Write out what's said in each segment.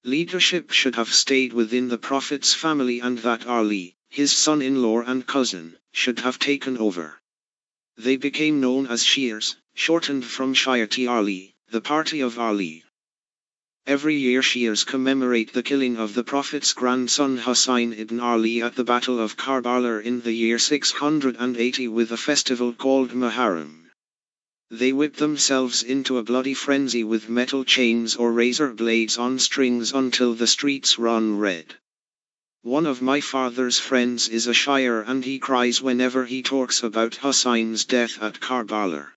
Leadership should have stayed within the Prophet's family and that Ali, his son-in-law and cousin, should have taken over. They became known as Shias, shortened from Shi'ati Ali, the party of Ali. Every year Shias commemorate the killing of the Prophet's grandson Hussein ibn Ali at the Battle of Karbala in the year 680 with a festival called Muharram. They whip themselves into a bloody frenzy with metal chains or razor blades on strings until the streets run red. One of my father's friends is a Shia and he cries whenever he talks about Hussein's death at Karbala.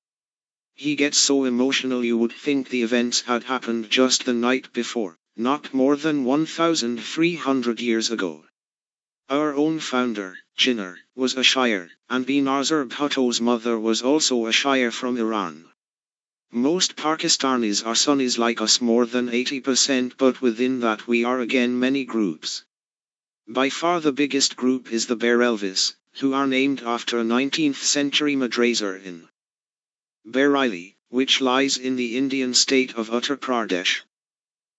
He gets so emotional you would think the events had happened just the night before, not more than 1,300 years ago. Our own founder, Jinnah, was a Shia, and Benazir Bhutto's mother was also a Shia from Iran. Most Pakistanis are Sunnis like us, more than 80%, but within that we are again many groups. By far the biggest group is the Barelvis, who are named after a 19th century madrasa in Bareilly, which lies in the Indian state of Uttar Pradesh.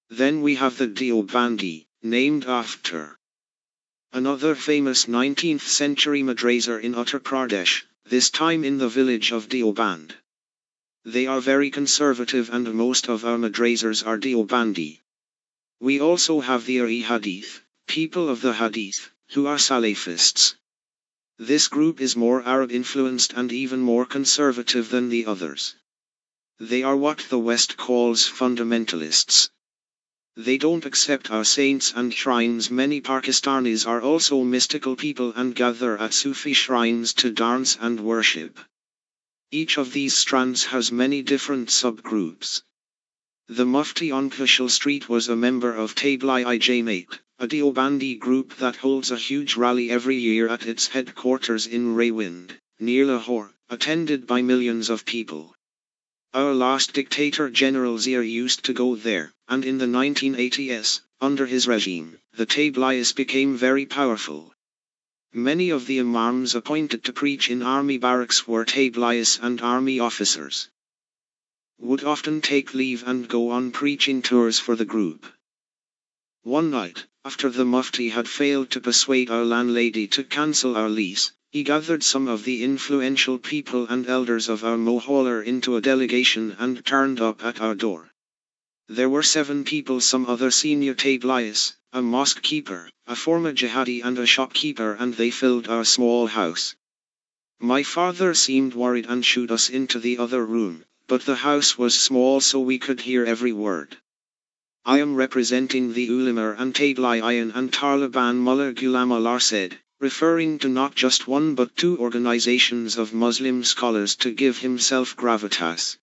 Then we have the Deobandi, named after another famous 19th century madrasa in Uttar Pradesh, this time in the village of Deoband. They are very conservative and most of our madrasas are Deobandi. We also have the Hadith, people of the Hadith, who are Salafists. This group is more Arab influenced and even more conservative than the others. They are what the West calls fundamentalists. They don't accept our saints and shrines. Many Pakistanis are also mystical people and gather at Sufi shrines to dance and worship. Each of these strands has many different subgroups. The Mufti on Kushal Street was a member of Tablighi Jamaat, a Deobandi group that holds a huge rally every year at its headquarters in Rawalpindi, near Lahore, attended by millions of people. Our last dictator General Zia used to go there, and in the 1980s, under his regime, the Tablighis became very powerful. Many of the imams appointed to preach in army barracks were Tablighis, and army officers would often take leave and go on preaching tours for the group. One night, after the Mufti had failed to persuade our landlady to cancel our lease, he gathered some of the influential people and elders of our mohalla into a delegation and turned up at our door. There were 7 people, some other senior Tablighis, a mosque keeper, a former jihadi and a shopkeeper, and they filled our small house. My father seemed worried and shooed us into the other room, but the house was small so we could hear every word. I am representing the ulama and Tablighian and Taliban, Mullah Ghulam Allah said, referring to not just one but 2 organizations of Muslim scholars to give himself gravitas.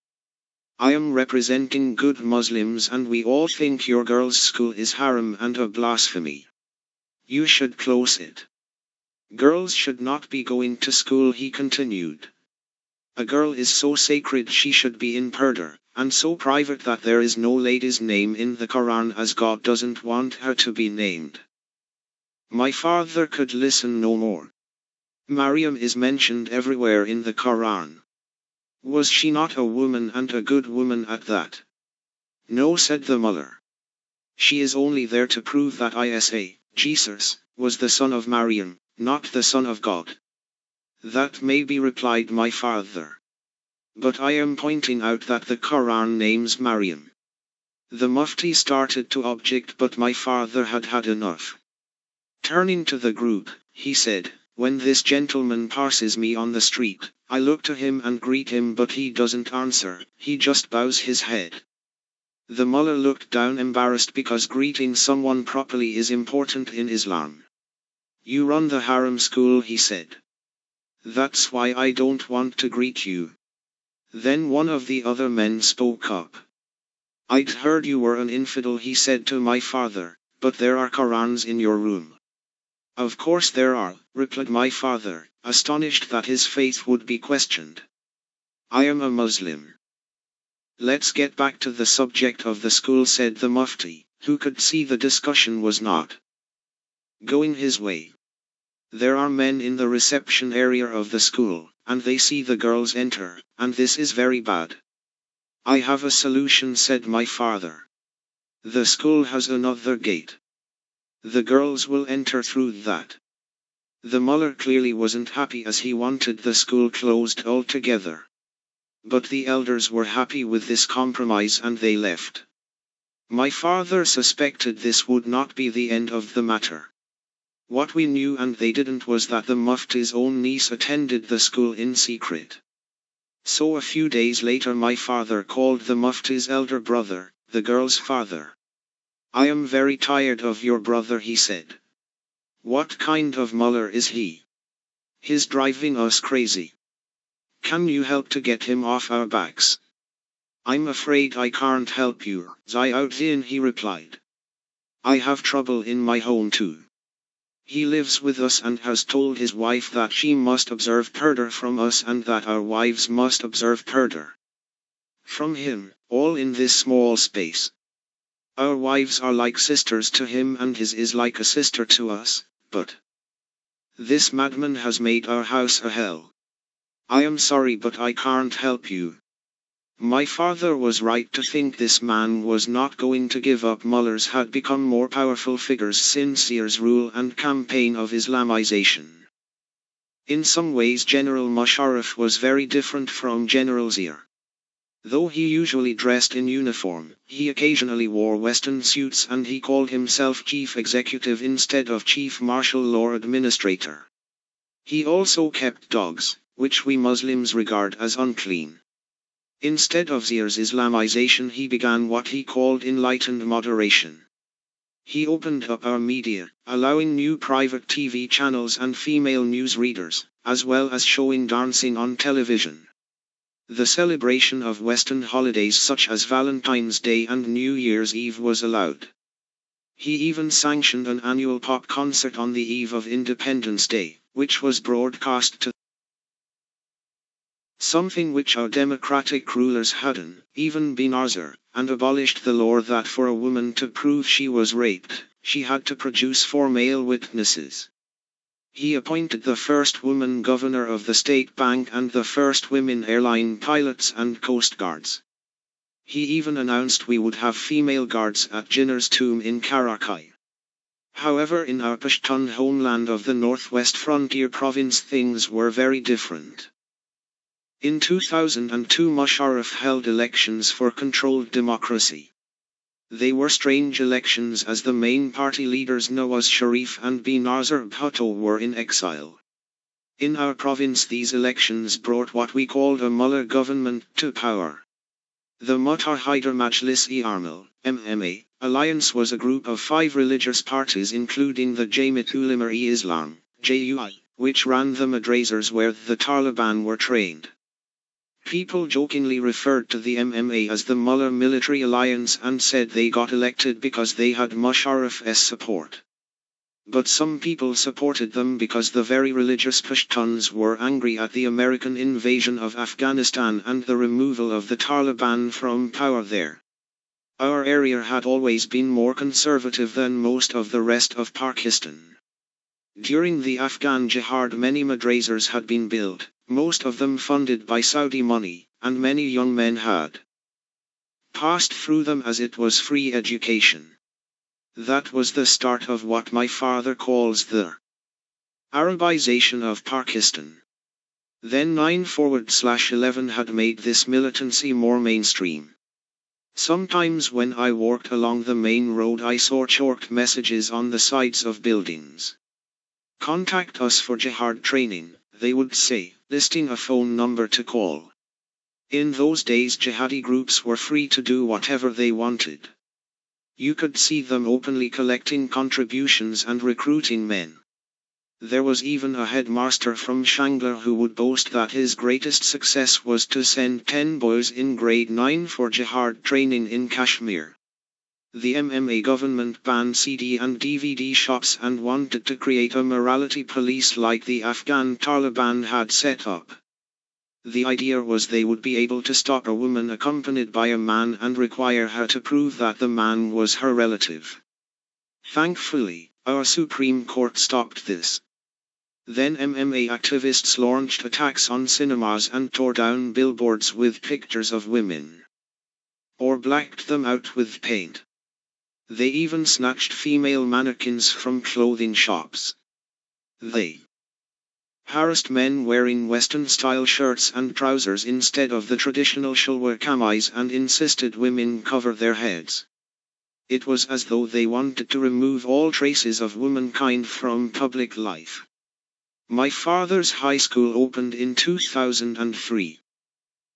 I am representing good Muslims and we all think your girls' school is haram and a blasphemy. You should close it. Girls should not be going to school, he continued. A girl is so sacred she should be in purdah, and so private that there is no lady's name in the Quran as God doesn't want her to be named. My father could listen no more. Maryam is mentioned everywhere in the Quran. Was she not a woman and a good woman at that? No, said the mullah. She is only there to prove that Isa, Jesus, was the son of Maryam, not the son of God. That may be, replied my father. But I am pointing out that the Quran names Maryam. The Mufti started to object, but my father had had enough. Turning to the group, he said, when this gentleman passes me on the street, I look to him and greet him, but he doesn't answer, he just bows his head. The mullah looked down, embarrassed, because greeting someone properly is important in Islam. You run the haram school, he said. That's why I don't want to greet you. Then one of the other men spoke up. I'd heard you were an infidel, he said to my father, but there are Qurans in your room. Of course there are, replied my father, astonished that his faith would be questioned. I am a Muslim. Let's get back to the subject of the school, said the Mufti, who could see the discussion was not going his way. There are men in the reception area of the school, and they see the girls enter, and this is very bad. I have a solution, said my father. The school has another gate. The girls will enter through that. The Mullah clearly wasn't happy as he wanted the school closed altogether. But the elders were happy with this compromise and they left. My father suspected this would not be the end of the matter. What we knew and they didn't was that the Mufti's own niece attended the school in secret. So a few days later my father called the Mufti's elder brother, the girl's father. I am very tired of your brother, he said. What kind of mullah is he? He's driving us crazy. Can you help to get him off our backs? I'm afraid I can't help you, Ziauddin, he replied. I have trouble in my home too. He lives with us and has told his wife that she must observe purdah from us and that our wives must observe purdah from him, all in this small space. Our wives are like sisters to him and his is like a sister to us, but this madman has made our house a hell. I am sorry but I can't help you. My father was right to think this man was not going to give up. Mullahs had become more powerful figures since Zier's rule and campaign of Islamization. In some ways General Musharraf was very different from General Zier. Though he usually dressed in uniform, he occasionally wore Western suits and he called himself Chief Executive instead of Chief Martial Law Administrator. He also kept dogs, which we Muslims regard as unclean. Instead of Zier's Islamization he began what he called enlightened moderation. He opened up our media, allowing new private TV channels and female news readers, as well as showing dancing on television. The celebration of Western holidays such as Valentine's Day and New Year's Eve was allowed. He even sanctioned an annual pop concert on the eve of Independence Day, which was broadcast to something which our democratic rulers hadn't even been Arzer, and abolished the law that for a woman to prove she was raped, she had to produce 4 male witnesses. He appointed the first woman governor of the state bank and the first women airline pilots and coast guards. He even announced we would have female guards at Jinnah's tomb in Karachi. However, in our Pashtun homeland of the northwest frontier province things were very different. In 2002 Musharraf held elections for controlled democracy. They were strange elections as the main party leaders Nawaz Sharif and Benazir Bhutto were in exile. In our province these elections brought what we called a mullah government to power. The Mutahida Majlis-e Armal, MMA, alliance was a group of 5 religious parties including the Jamiat Ulema-e Islam, JUI, which ran the madrasas where the Taliban were trained. People jokingly referred to the MMA as the Mullah Military Alliance and said they got elected because they had Musharraf's support. But some people supported them because the very religious Pashtuns were angry at the American invasion of Afghanistan and the removal of the Taliban from power there. Our area had always been more conservative than most of the rest of Pakistan. During the Afghan Jihad many madrasas had been built, most of them funded by Saudi money, and many young men had passed through them as it was free education. That was the start of what my father calls the Arabization of Pakistan. Then 9/11 had made this militancy more mainstream. Sometimes when I walked along the main road I saw chalked messages on the sides of buildings. Contact us for jihad training, they would say, listing a phone number to call. In those days jihadi groups were free to do whatever they wanted. You could see them openly collecting contributions and recruiting men. There was even a headmaster from Shangla who would boast that his greatest success was to send 10 boys in grade 9 for jihad training in Kashmir. The MMA government banned CD and DVD shops and wanted to create a morality police like the Afghan Taliban had set up. The idea was they would be able to stop a woman accompanied by a man and require her to prove that the man was her relative. Thankfully, our Supreme Court stopped this. Then MMA activists launched attacks on cinemas and tore down billboards with pictures of women, or blacked them out with paint. They even snatched female mannequins from clothing shops. They harassed men wearing Western-style shirts and trousers instead of the traditional shalwar kameez and insisted women cover their heads. It was as though they wanted to remove all traces of womankind from public life. My father's high school opened in 2003.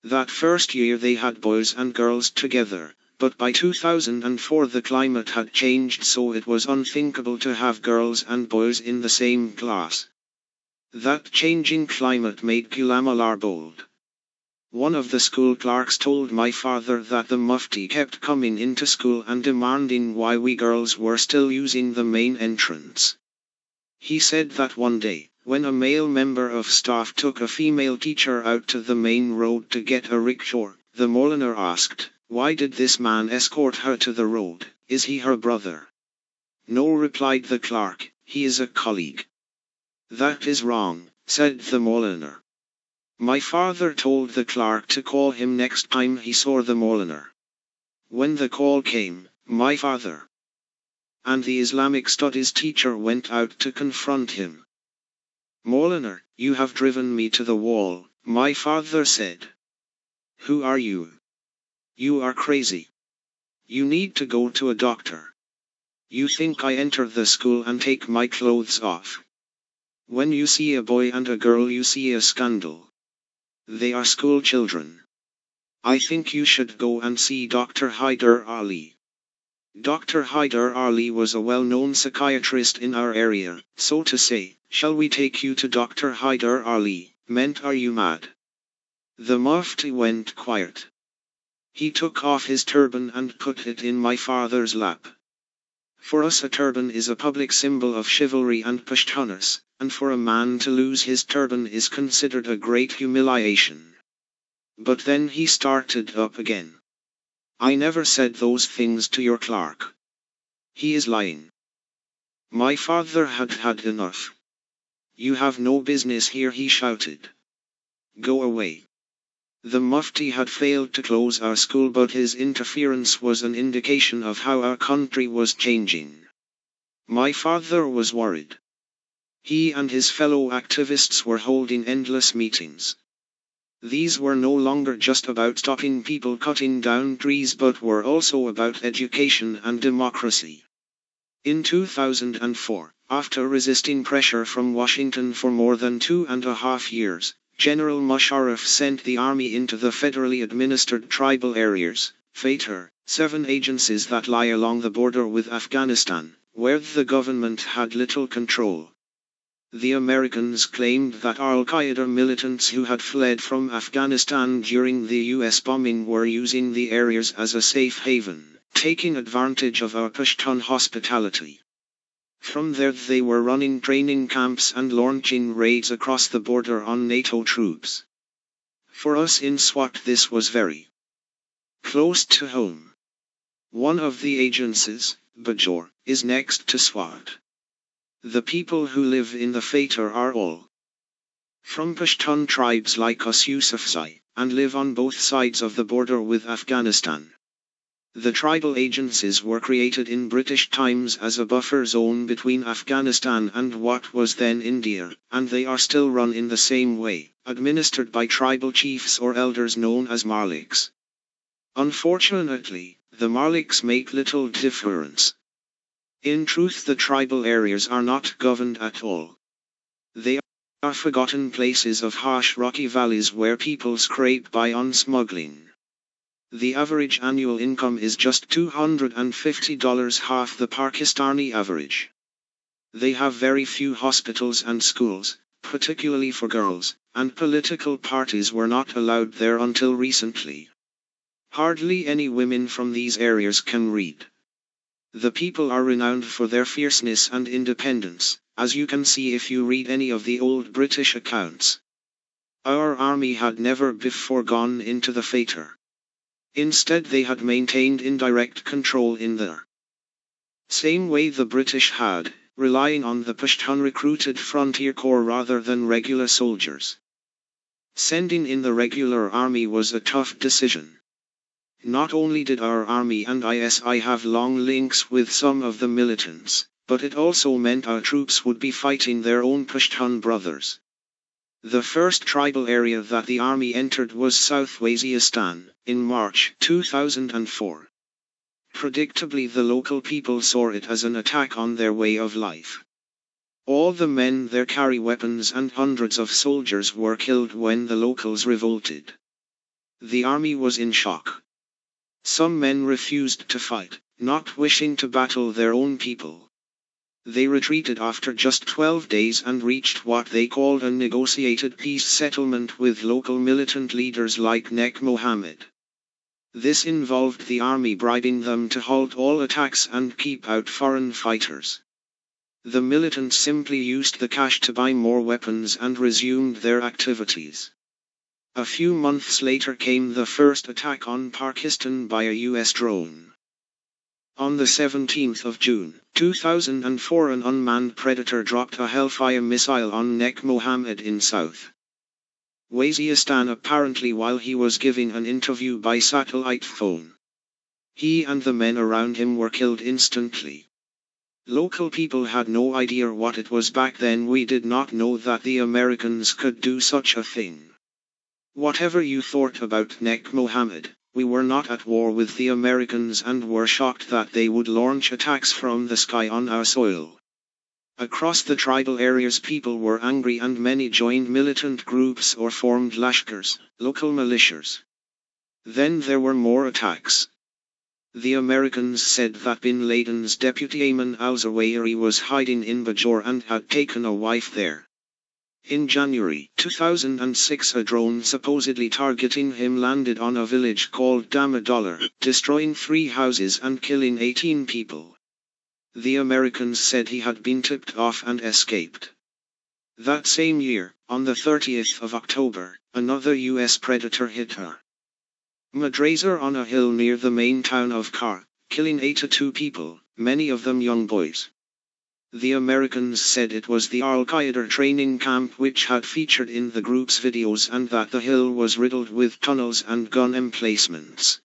That first year they had boys and girls together, but by 2004 the climate had changed, so it was unthinkable to have girls and boys in the same class. That changing climate made Malala bold. One of the school clerks told my father that the Mufti kept coming into school and demanding why we girls were still using the main entrance. He said that one day, when a male member of staff took a female teacher out to the main road to get a rickshaw, the Maulana asked, "Why did this man escort her to the road? Is he her brother?" "No," replied the clerk, "he is a colleague." "That is wrong," said the Maulana. My father told the clerk to call him next time he saw the Maulana. When the call came, my father and the Islamic studies teacher went out to confront him. "Maulana, you have driven me to the wall," my father said. "Who are you? You are crazy. You need to go to a doctor. You think I enter the school and take my clothes off? When you see a boy and a girl you see a scandal. They are school children. I think you should go and see Dr. Haider Ali." Dr. Haider Ali was a well-known psychiatrist in our area, so to say, "Shall we take you to Dr. Haider Ali?" meant, "Are you mad?" The Mufti went quiet. He took off his turban and put it in my father's lap. For us a turban is a public symbol of chivalry and Pashtunas, and for a man to lose his turban is considered a great humiliation. But then he started up again. "I never said those things to your clerk. He is lying." My father had had enough. "You have no business here," he shouted. "Go away." The Mufti had failed to close our school, but his interference was an indication of how our country was changing. My father was worried. He and his fellow activists were holding endless meetings. These were no longer just about stopping people cutting down trees, but were also about education and democracy. In 2004, after resisting pressure from Washington for more than 2.5 years, General Musharraf sent the army into the federally administered tribal areas, FATR, 7 agencies that lie along the border with Afghanistan, where the government had little control. The Americans claimed that Al-Qaeda militants who had fled from Afghanistan during the US bombing were using the areas as a safe haven, taking advantage of our Pashtun hospitality. From there they were running training camps and launching raids across the border on NATO troops. For us in Swat this was very close to home. One of the agencies, Bajor, is next to Swat. The people who live in the FATR are all from Pashtun tribes like us Yousafzai, and live on both sides of the border with Afghanistan. The tribal agencies were created in British times as a buffer zone between Afghanistan and what was then India, and they are still run in the same way, administered by tribal chiefs or elders known as Maliks. Unfortunately, the Maliks make little difference. In truth, the tribal areas are not governed at all. They are forgotten places of harsh rocky valleys where people scrape by on smuggling. The average annual income is just $250, half the Pakistani average. They have very few hospitals and schools, particularly for girls, and political parties were not allowed there until recently. Hardly any women from these areas can read. The people are renowned for their fierceness and independence, as you can see if you read any of the old British accounts. Our army had never before gone into the FATR. Instead they had maintained indirect control in the same way the British had, relying on the Pashtun recruited frontier corps rather than regular soldiers. Sending in the regular army was a tough decision. Not only did our army and ISI have long links with some of the militants, but it also meant our troops would be fighting their own Pashtun brothers. The first tribal area that the army entered was South Waziristan, in March 2004. Predictably, the local people saw it as an attack on their way of life. All the men there carry weapons and hundreds of soldiers were killed when the locals revolted. The army was in shock. Some men refused to fight, not wishing to battle their own people. They retreated after just 12 days and reached what they called a negotiated peace settlement with local militant leaders like Nek Mohammed. This involved the army bribing them to halt all attacks and keep out foreign fighters. The militants simply used the cash to buy more weapons and resumed their activities. A few months later came the first attack on Pakistan by a US drone. On the 17th of June, 2004, an unmanned Predator dropped a Hellfire missile on Nek Mohammed in South Waziristan, apparently while he was giving an interview by satellite phone. He and the men around him were killed instantly. Local people had no idea what it was back then. We did not know that the Americans could do such a thing. Whatever you thought about Nek Mohammed, we were not at war with the Americans and were shocked that they would launch attacks from the sky on our soil. Across the tribal areas, people were angry and many joined militant groups or formed lashkars, local militias. Then there were more attacks. The Americans said that Bin Laden's deputy Ayman al-Zawahiri was hiding in Bajor and had taken a wife there. In January 2006, a drone supposedly targeting him landed on a village called Damodar, destroying 3 houses and killing 18 people. The Americans said he had been tipped off and escaped. That same year, on the 30th of October, another US Predator hit her madrasa on a hill near the main town of Kar, killing 82 people, many of them young boys. The Americans said it was the Al-Qaeda training camp which had featured in the group's videos and that the hill was riddled with tunnels and gun emplacements.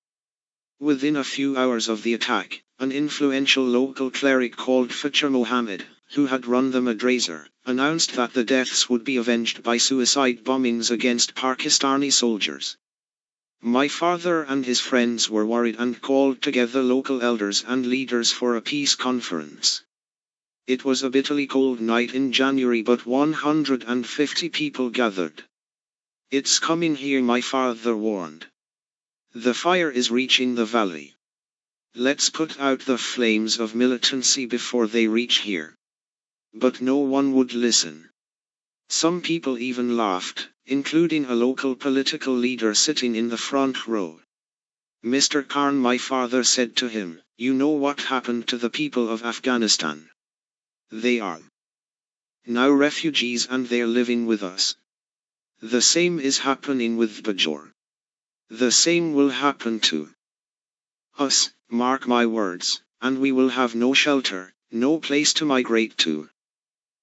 Within a few hours of the attack, an influential local cleric called Fachar Mohammed, who had run the madrasa, announced that the deaths would be avenged by suicide bombings against Pakistani soldiers. My father and his friends were worried and called together local elders and leaders for a peace conference. It was a bitterly cold night in January, but 150 people gathered. "It's coming here," my father warned. "The fire is reaching the valley. Let's put out the flames of militancy before they reach here." But no one would listen. Some people even laughed, including a local political leader sitting in the front row. "Mr. Khan," my father said to him, "you know what happened to the people of Afghanistan? They are now refugees and they're living with us. The same is happening with Bajor. The same will happen to us, mark my words, and we will have no shelter, no place to migrate to."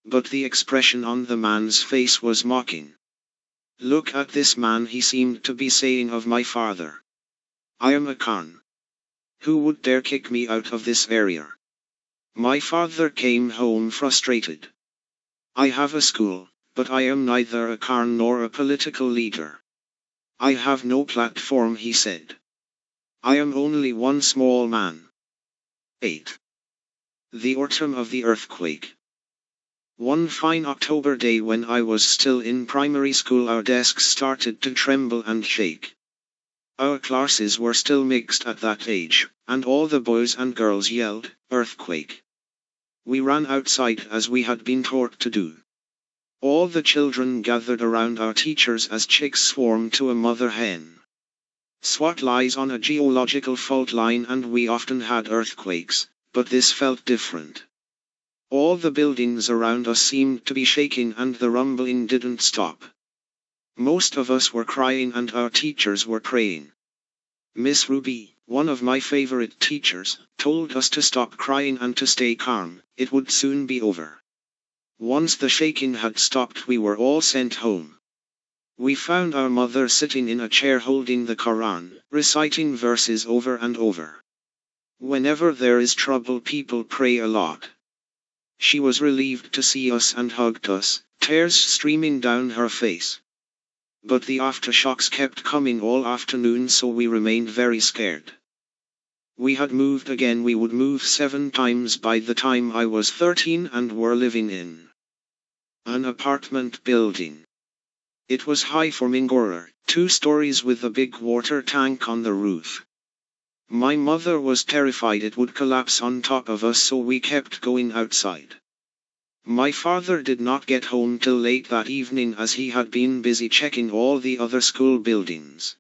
But the expression on the man's face was mocking. "Look at this man," he seemed to be saying of my father. "I am a Khan. Who would dare kick me out of this area?" My father came home frustrated. "I have a school, but I am neither a Khan nor a political leader. I have no platform," he said. "I am only one small man." 8. The autumn of the earthquake. One fine October day when I was still in primary school, our desks started to tremble and shake. Our classes were still mixed at that age, and all the boys and girls yelled, "Earthquake." We ran outside as we had been taught to do. All the children gathered around our teachers as chicks swarm to a mother hen. Swat lies on a geological fault line and we often had earthquakes, but this felt different. All the buildings around us seemed to be shaking and the rumbling didn't stop. Most of us were crying and our teachers were praying. Miss Ruby, one of my favorite teachers, told us to stop crying and to stay calm, it would soon be over. Once the shaking had stopped, we were all sent home. We found our mother sitting in a chair holding the Quran, reciting verses over and over. Whenever there is trouble, people pray a lot. She was relieved to see us and hugged us, tears streaming down her face. But the aftershocks kept coming all afternoon, so we remained very scared. We had moved again. We would move 7 times by the time I was 13 and were living in an apartment building. It was high for Mingora, 2 stories with a big water tank on the roof. My mother was terrified it would collapse on top of us, so we kept going outside. My father did not get home till late that evening, as he had been busy checking all the other school buildings.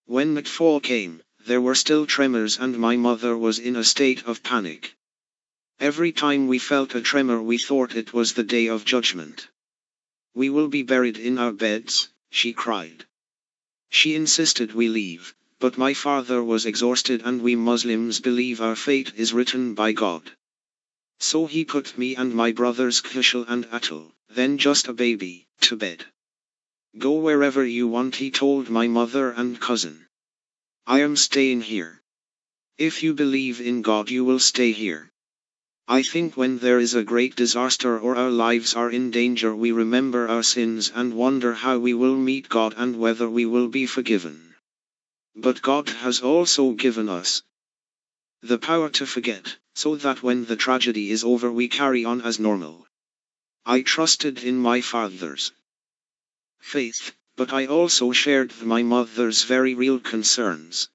When nightfall came, there were still tremors and my mother was in a state of panic. Every time we felt a tremor, we thought it was the day of judgment. "We will be buried in our beds," she cried. She insisted we leave, but my father was exhausted, and we Muslims believe our fate is written by God. So he put me and my brothers Kushal and Atul, then just a baby, to bed. "Go wherever you want," he told my mother and cousin. "I am staying here. If you believe in God, you will stay here." I think when there is a great disaster or our lives are in danger, we remember our sins and wonder how we will meet God and whether we will be forgiven. But God has also given us the power to forget, so that when the tragedy is over we carry on as normal. I trusted in my father's faith, but I also shared my mother's very real concerns.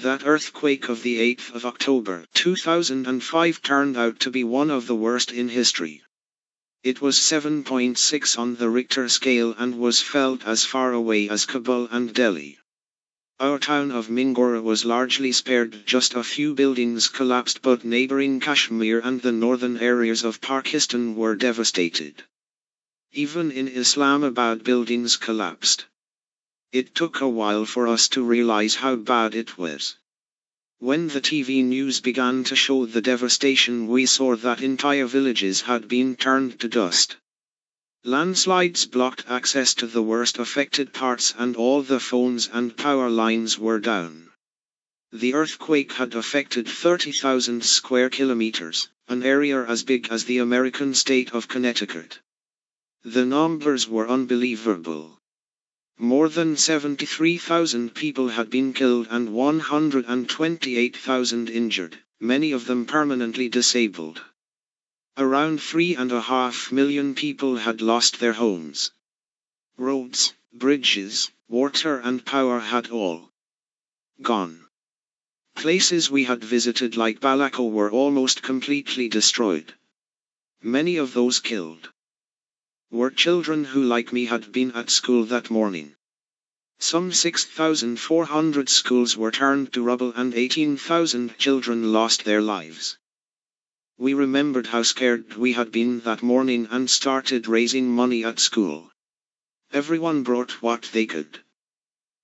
That earthquake of the 8th of October 2005 turned out to be one of the worst in history. It was 7.6 on the Richter scale and was felt as far away as Kabul and Delhi. Our town of Mingora was largely spared, just a few buildings collapsed, but neighboring Kashmir and the northern areas of Pakistan were devastated. Even in Islamabad buildings collapsed. It took a while for us to realize how bad it was. When the TV news began to show the devastation, we saw that entire villages had been turned to dust. Landslides blocked access to the worst affected parts and all the phones and power lines were down. The earthquake had affected 30,000 square kilometers, an area as big as the American state of Connecticut. The numbers were unbelievable. More than 73,000 people had been killed and 128,000 injured, many of them permanently disabled. Around 3.5 million people had lost their homes. Roads, bridges, water and power had all gone. Places we had visited like Balako were almost completely destroyed. Many of those killed were children who, like me, had been at school that morning. Some 6,400 schools were turned to rubble and 18,000 children lost their lives. We remembered how scared we had been that morning and started raising money at school. Everyone brought what they could.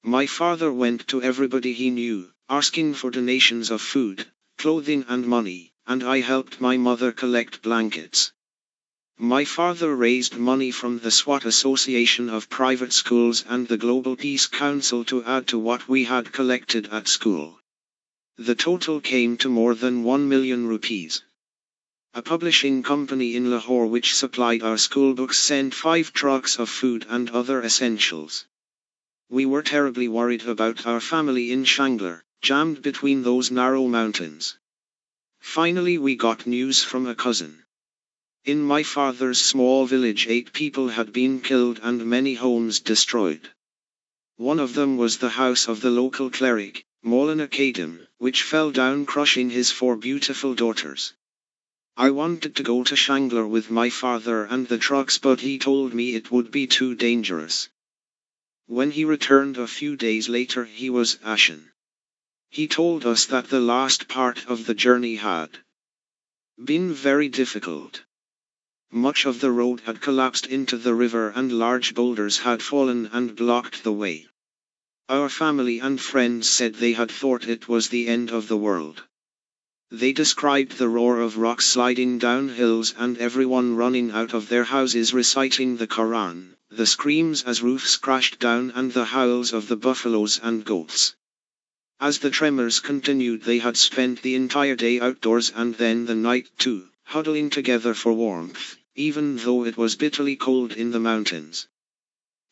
My father went to everybody he knew, asking for donations of food, clothing and money, and I helped my mother collect blankets. My father raised money from the Swat Association of Private Schools and the Global Peace Council to add to what we had collected at school. The total came to more than 1 million rupees. A publishing company in Lahore which supplied our school books sent 5 trucks of food and other essentials. We were terribly worried about our family in Shanglar, jammed between those narrow mountains. Finally we got news from a cousin. In my father's small village 8 people had been killed and many homes destroyed. One of them was the house of the local cleric, Maulana Kadam, which fell down crushing his 4 beautiful daughters. I wanted to go to Shanglar with my father and the trucks, but he told me it would be too dangerous. When he returned a few days later, he was ashen. He told us that the last part of the journey had been very difficult. Much of the road had collapsed into the river and large boulders had fallen and blocked the way. Our family and friends said they had thought it was the end of the world. They described the roar of rocks sliding down hills and everyone running out of their houses reciting the Quran, the screams as roofs crashed down and the howls of the buffaloes and goats. As the tremors continued, they had spent the entire day outdoors and then the night too, huddling together for warmth, even though it was bitterly cold in the mountains.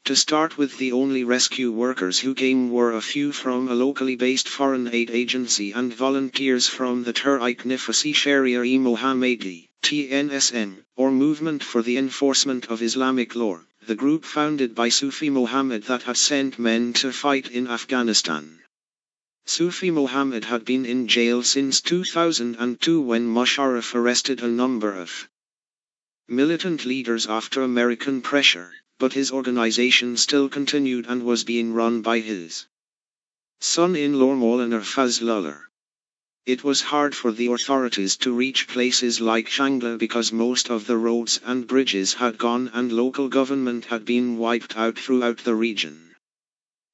To start with, the only rescue workers who came were a few from a locally based foreign aid agency and volunteers from the Tehreek-e Sharia-e Mohammadi (TNSM), or Movement for the Enforcement of Islamic Law, the group founded by Sufi Muhammad that had sent men to fight in Afghanistan. Sufi Muhammad had been in jail since 2002 when Musharraf arrested a number of militant leaders after American pressure, but his organization still continued and was being run by his son-in-law Maulana Fazlullah. It was hard for the authorities to reach places like Shangla because most of the roads and bridges had gone and local government had been wiped out throughout the region.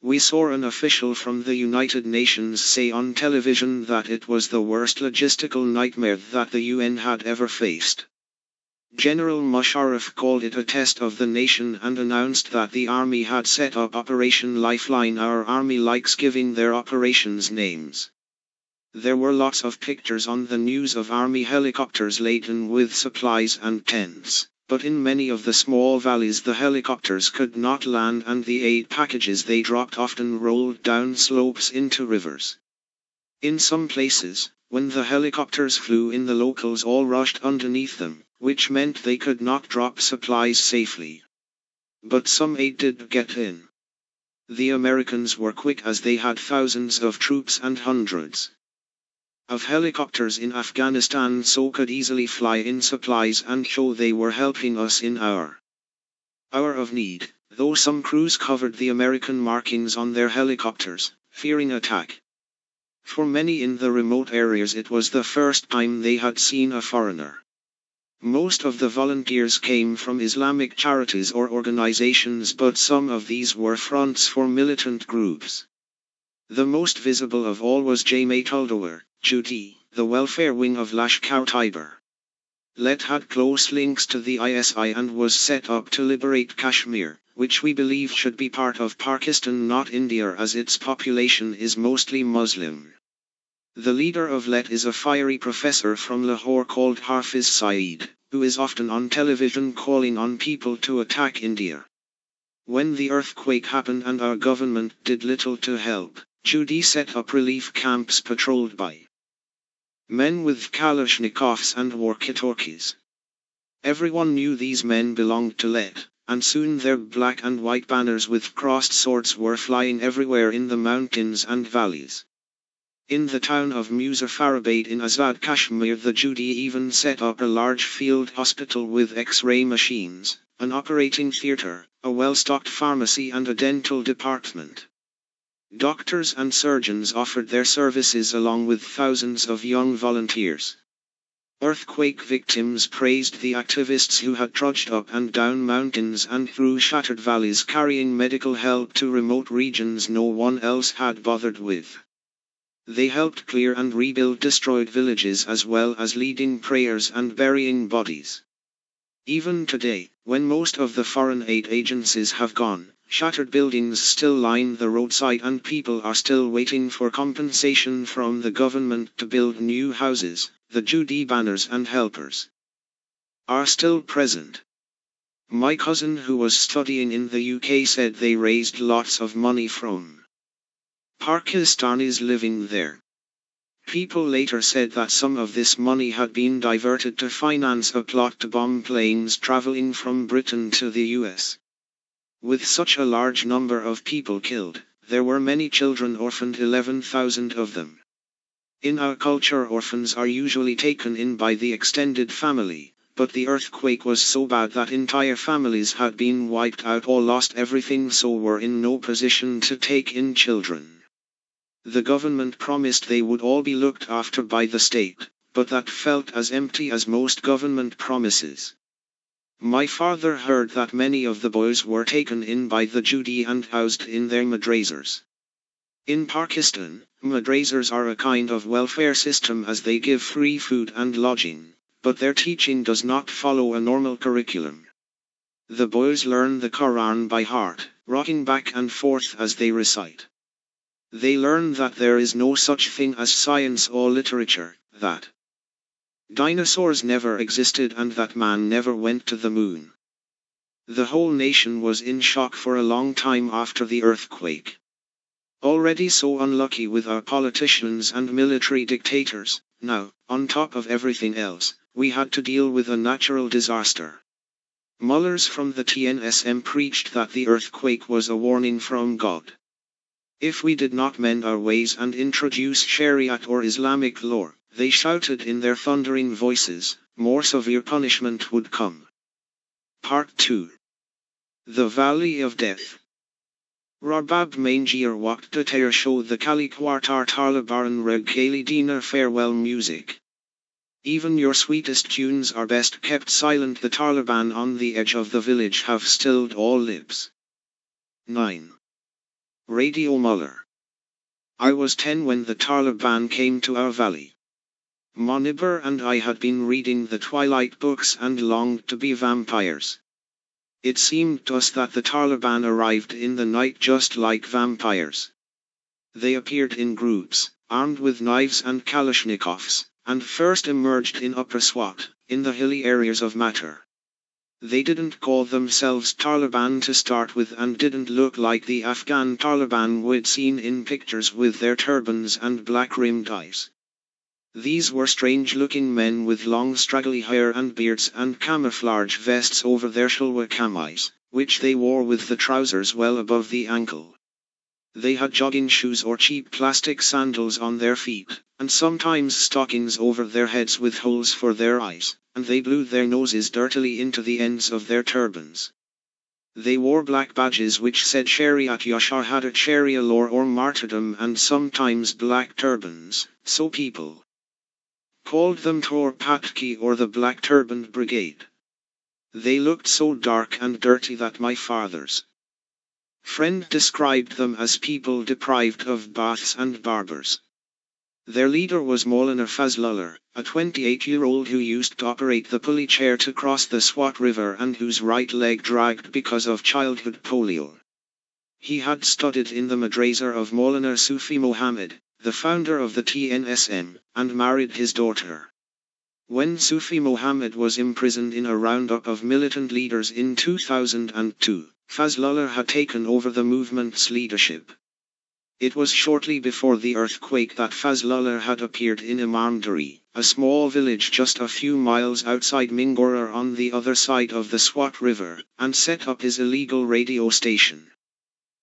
We saw an official from the United Nations say on television that it was the worst logistical nightmare that the UN had ever faced. General Musharraf called it a test of the nation and announced that the army had set up Operation Lifeline. Our army likes giving their operations names. There were lots of pictures on the news of army helicopters laden with supplies and tents, but in many of the small valleys the helicopters could not land and the aid packages they dropped often rolled down slopes into rivers. In some places, when the helicopters flew in, the locals all rushed underneath them, which meant they could not drop supplies safely. But some aid did get in. The Americans were quick as they had thousands of troops and hundreds of helicopters in Afghanistan, so could easily fly in supplies and show they were helping us in our hour of need, though some crews covered the American markings on their helicopters, fearing attack. For many in the remote areas it was the first time they had seen a foreigner. Most of the volunteers came from Islamic charities or organizations, but some of these were fronts for militant groups. The most visible of all was Jamaat-ul-Dawar, Judy, the welfare wing of Lashkar-Taiba. Let had close links to the ISI and was set up to liberate Kashmir, which we believe should be part of Pakistan, not India, as its population is mostly Muslim. The leader of LET is a fiery professor from Lahore called Hafiz Saeed, who is often on television calling on people to attack India. When the earthquake happened and our government did little to help, Judy set up relief camps patrolled by men with Kalashnikovs and walkie-talkies. Everyone knew these men belonged to LET, and soon their black and white banners with crossed swords were flying everywhere in the mountains and valleys. In the town of Muzaffarabad in Azad Kashmir, the Judy even set up a large field hospital with X-ray machines, an operating theatre, a well-stocked pharmacy and a dental department. Doctors and surgeons offered their services along with thousands of young volunteers. Earthquake victims praised the activists who had trudged up and down mountains and through shattered valleys carrying medical help to remote regions no one else had bothered with. They helped clear and rebuild destroyed villages as well as leading prayers and burying bodies. Even today, when most of the foreign aid agencies have gone, shattered buildings still line the roadside and people are still waiting for compensation from the government to build new houses. The Judy banners and helpers are still present. My cousin who was studying in the UK said they raised lots of money from Pakistanis living there. People later said that some of this money had been diverted to finance a plot to bomb planes traveling from Britain to the US. With such a large number of people killed, there were many children orphaned, 11,000 of them. In our culture, orphans are usually taken in by the extended family, but the earthquake was so bad that entire families had been wiped out or lost everything, so were in no position to take in children. The government promised they would all be looked after by the state, but that felt as empty as most government promises. My father heard that many of the boys were taken in by the Judy and housed in their madrasas. In Pakistan, madrasas are a kind of welfare system as they give free food and lodging, but their teaching does not follow a normal curriculum. The boys learn the Quran by heart, rocking back and forth as they recite. They learn that there is no such thing as science or literature, that dinosaurs never existed and that man never went to the moon. The whole nation was in shock for a long time after the earthquake. Already so unlucky with our politicians and military dictators, now, on top of everything else, we had to deal with a natural disaster. Mullahs from the TNSM preached that the earthquake was a warning from God. If we did not mend our ways and introduce Shariat or Islamic law, they shouted in their thundering voices, more severe punishment would come. Part 2. The Valley of Death. Rabab Manjir Waqt Tair show the Kali Quartar Taliban Reg Kali Dina farewell music. Even your sweetest tunes are best kept silent. The Taliban on the edge of the village have stilled all lips. 9. Radio Muller. I was 10 when the Taliban came to our valley. Monibur and I had been reading the Twilight books and longed to be vampires. It seemed to us that the Taliban arrived in the night just like vampires. They appeared in groups, armed with knives and Kalashnikovs, and first emerged in Upper Swat, in the hilly areas of Matar. They didn't call themselves Taliban to start with and didn't look like the Afghan Taliban we'd seen in pictures with their turbans and black-rimmed eyes. These were strange-looking men with long straggly hair and beards and camouflage vests over their shulwa kamis, which they wore with the trousers well above the ankle. They had jogging shoes or cheap plastic sandals on their feet, and sometimes stockings over their heads with holes for their eyes, and they blew their noses dirtily into the ends of their turbans. They wore black badges which said Shariat Yashar Hadat Sharia law or martyrdom, and sometimes black turbans, so people called them Tor Patki or the Black Turbaned Brigade. They looked so dark and dirty that my father's friend described them as people deprived of baths and barbers. Their leader was Maulana Fazlullah, a 28-year-old who used to operate the pulley chair to cross the Swat River and whose right leg dragged because of childhood polio. He had studied in the madrasa of Maulana Sufi Mohammed, the founder of the TNSM, and married his daughter. When Sufi Mohammed was imprisoned in a roundup of militant leaders in 2002, Fazlullah had taken over the movement's leadership. It was shortly before the earthquake that Fazlullah had appeared in Imamdari, a small village just a few miles outside Mingora on the other side of the Swat River, and set up his illegal radio station.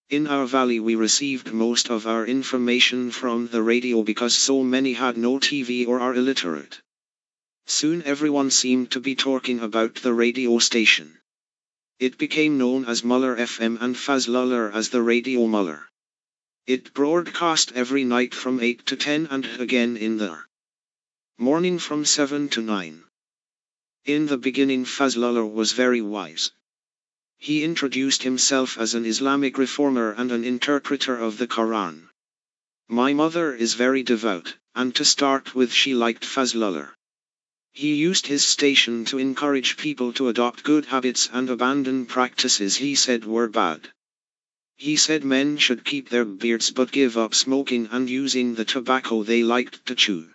In our valley we received most of our information from the radio because so many had no TV or are illiterate. Soon everyone seemed to be talking about the radio station. It became known as Muller FM and Fazlullah as the Radio Muller. It broadcast every night from 8 to 10 and again in the morning from 7 to 9. In the beginning Fazlullah was very wise. He introduced himself as an Islamic reformer and an interpreter of the Quran. My mother is very devout, and to start with she liked Fazlullah. He used his station to encourage people to adopt good habits and abandon practices he said were bad. He said men should keep their beards but give up smoking and using the tobacco they liked to chew.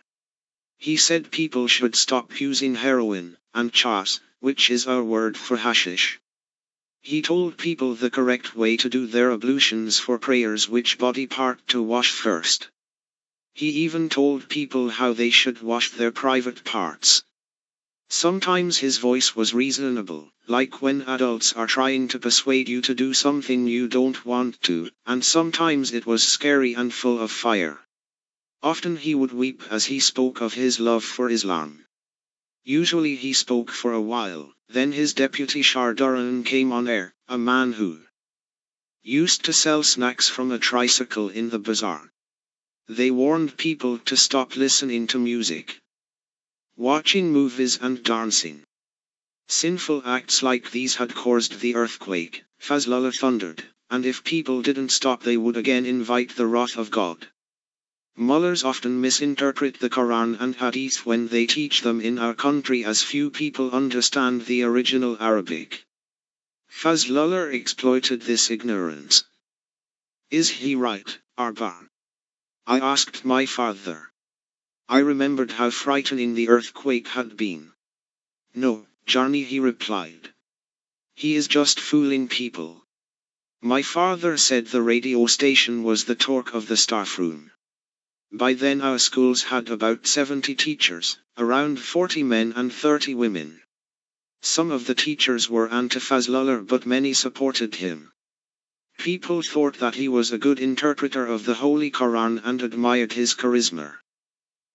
He said people should stop using heroin, and chas, which is our word for hashish. He told people the correct way to do their ablutions for prayers, which body part to wash first. He even told people how they should wash their private parts. Sometimes his voice was reasonable, like when adults are trying to persuade you to do something you don't want to, and sometimes it was scary and full of fire. Often he would weep as he spoke of his love for Islam. Usually he spoke for a while, then his deputy Shah Duran came on air, a man who used to sell snacks from a tricycle in the bazaar. They warned people to stop listening to music, watching movies and dancing. Sinful acts like these had caused the earthquake, Fazlullah thundered, and if people didn't stop they would again invite the wrath of God. Mullahs often misinterpret the Quran and Hadith when they teach them in our country, as few people understand the original Arabic. Fazlullah exploited this ignorance. Is he right, Arba? I asked my father. I remembered how frightening the earthquake had been. No, Johnny, he replied. He is just fooling people. My father said the radio station was the talk of the staff room. By then our schools had about 70 teachers, around 40 men and 30 women. Some of the teachers were anti-Fazlullah but many supported him. People thought that he was a good interpreter of the Holy Quran and admired his charisma.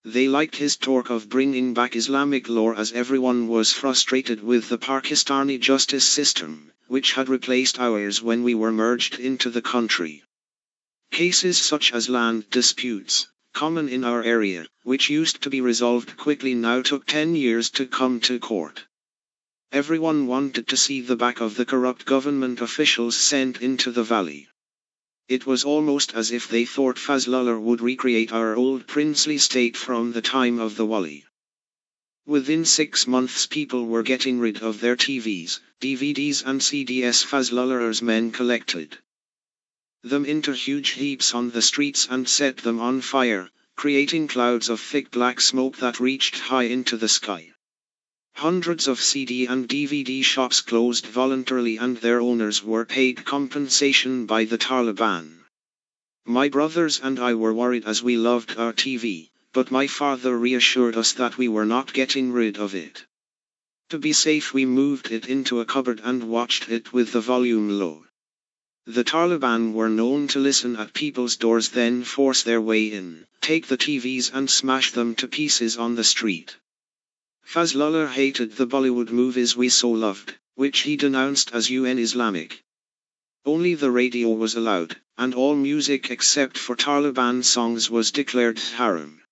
They liked his talk of bringing back Islamic law as everyone was frustrated with the Pakistani justice system, which had replaced ours when we were merged into the country. Cases such as land disputes, common in our area, which used to be resolved quickly now took 10 years to come to court. Everyone wanted to see the back of the corrupt government officials sent into the valley. It was almost as if they thought Fazlullah would recreate our old princely state from the time of the Wali. Within 6 months people were getting rid of their TVs, DVDs and CDs Fazlullah's men collected them into huge heaps on the streets and set them on fire, creating clouds of thick black smoke that reached high into the sky. Hundreds of CD and DVD shops closed voluntarily and their owners were paid compensation by the Taliban. My brothers and I were worried as we loved our TV, but my father reassured us that we were not getting rid of it. To be safe we moved it into a cupboard and watched it with the volume low. The Taliban were known to listen at people's doors then force their way in, take the TVs and smash them to pieces on the street. Fazlullah hated the Bollywood movies we so loved, which he denounced as un-Islamic. Only the radio was allowed, and all music except for Taliban songs was declared haram.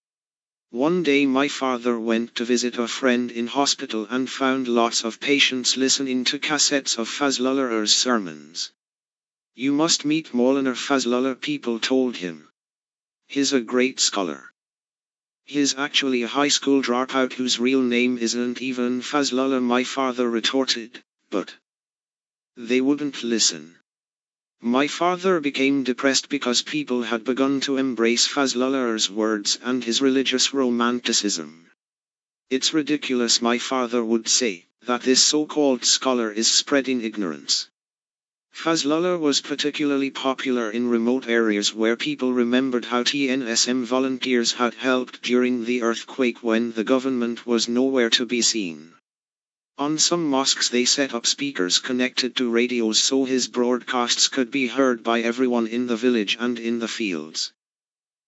One day my father went to visit a friend in hospital and found lots of patients listening to cassettes of Fazlullah's sermons. You must meet Maulana Fazlullah, people told him. He's a great scholar. He's actually a high school dropout whose real name isn't even Fazlullah, my father retorted, but they wouldn't listen. My father became depressed because people had begun to embrace Fazlullah's words and his religious romanticism. It's ridiculous, my father would say, that this so-called scholar is spreading ignorance. Fazlullah was particularly popular in remote areas where people remembered how TNSM volunteers had helped during the earthquake when the government was nowhere to be seen. On some mosques they set up speakers connected to radios so his broadcasts could be heard by everyone in the village and in the fields.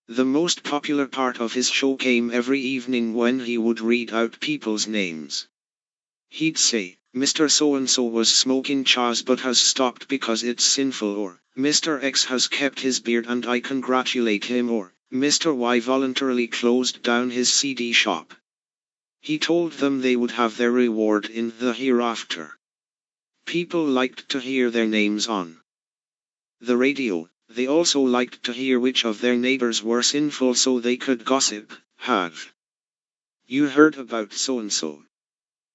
The most popular part of his show came every evening when he would read out people's names. He'd say, Mr. So-and-so was smoking chas but has stopped because it's sinful, or Mr. X has kept his beard and I congratulate him, or Mr. Y voluntarily closed down his CD shop. He told them they would have their reward in the hereafter. People liked to hear their names on the radio. They also liked to hear which of their neighbors were sinful so they could gossip. Have you heard about so-and-so?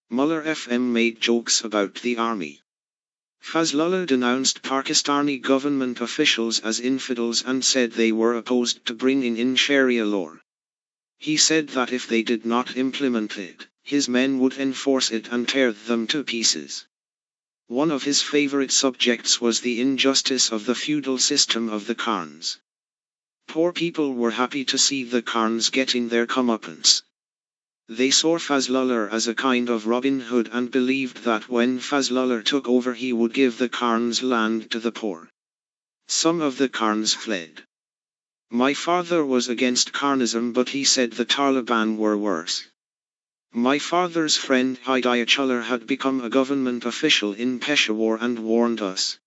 Mullah FM made jokes about the army. Fazlullah denounced Pakistani government officials as infidels and said they were opposed to bringing in Sharia law. He said that if they did not implement it, his men would enforce it and tear them to pieces. One of his favorite subjects was the injustice of the feudal system of the Khans. Poor people were happy to see the Khans getting their comeuppance. They saw Fazlullah as a kind of Robin Hood and believed that when Fazlullah took over he would give the Khans land to the poor. Some of the Khans fled. My father was against Khanism but he said the Taliban were worse. My father's friend Hidayatullah had become a government official in Peshawar and warned us.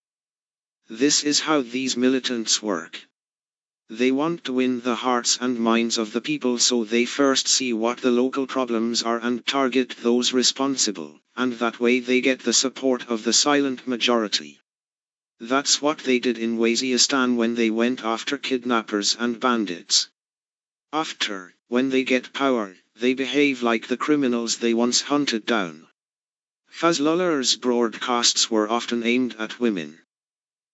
This is how these militants work. They want to win the hearts and minds of the people, so they first see what the local problems are and target those responsible, and that way they get the support of the silent majority. That's what they did in Waziristan when they went after kidnappers and bandits. After, when they get power, they behave like the criminals they once hunted down. Fazlullah's broadcasts were often aimed at women.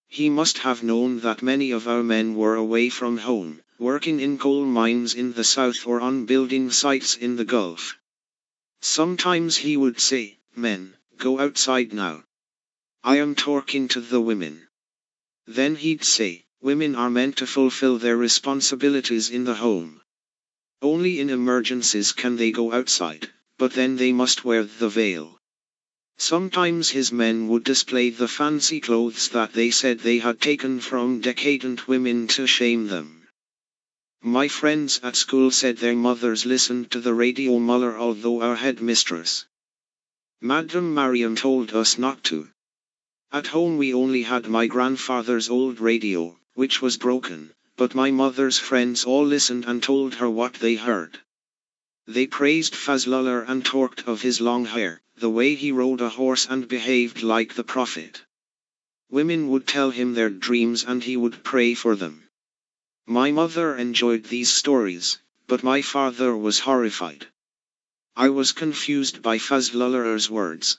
He must have known that many of our men were away from home, working in coal mines in the south or on building sites in the Gulf. Sometimes he would say, "Men, go outside now. I am talking to the women." Then he'd say, "Women are meant to fulfill their responsibilities in the home. Only in emergencies can they go outside, but then they must wear the veil." Sometimes his men would display the fancy clothes that they said they had taken from decadent women to shame them. My friends at school said their mothers listened to the radio Mullah, although our headmistress, Madam Mariam, told us not to. At home we only had my grandfather's old radio, which was broken, but my mother's friends all listened and told her what they heard. They praised Fazlullah and talked of his long hair, the way he rode a horse and behaved like the Prophet. Women would tell him their dreams and he would pray for them. My mother enjoyed these stories, but my father was horrified. I was confused by Fazlullah's words.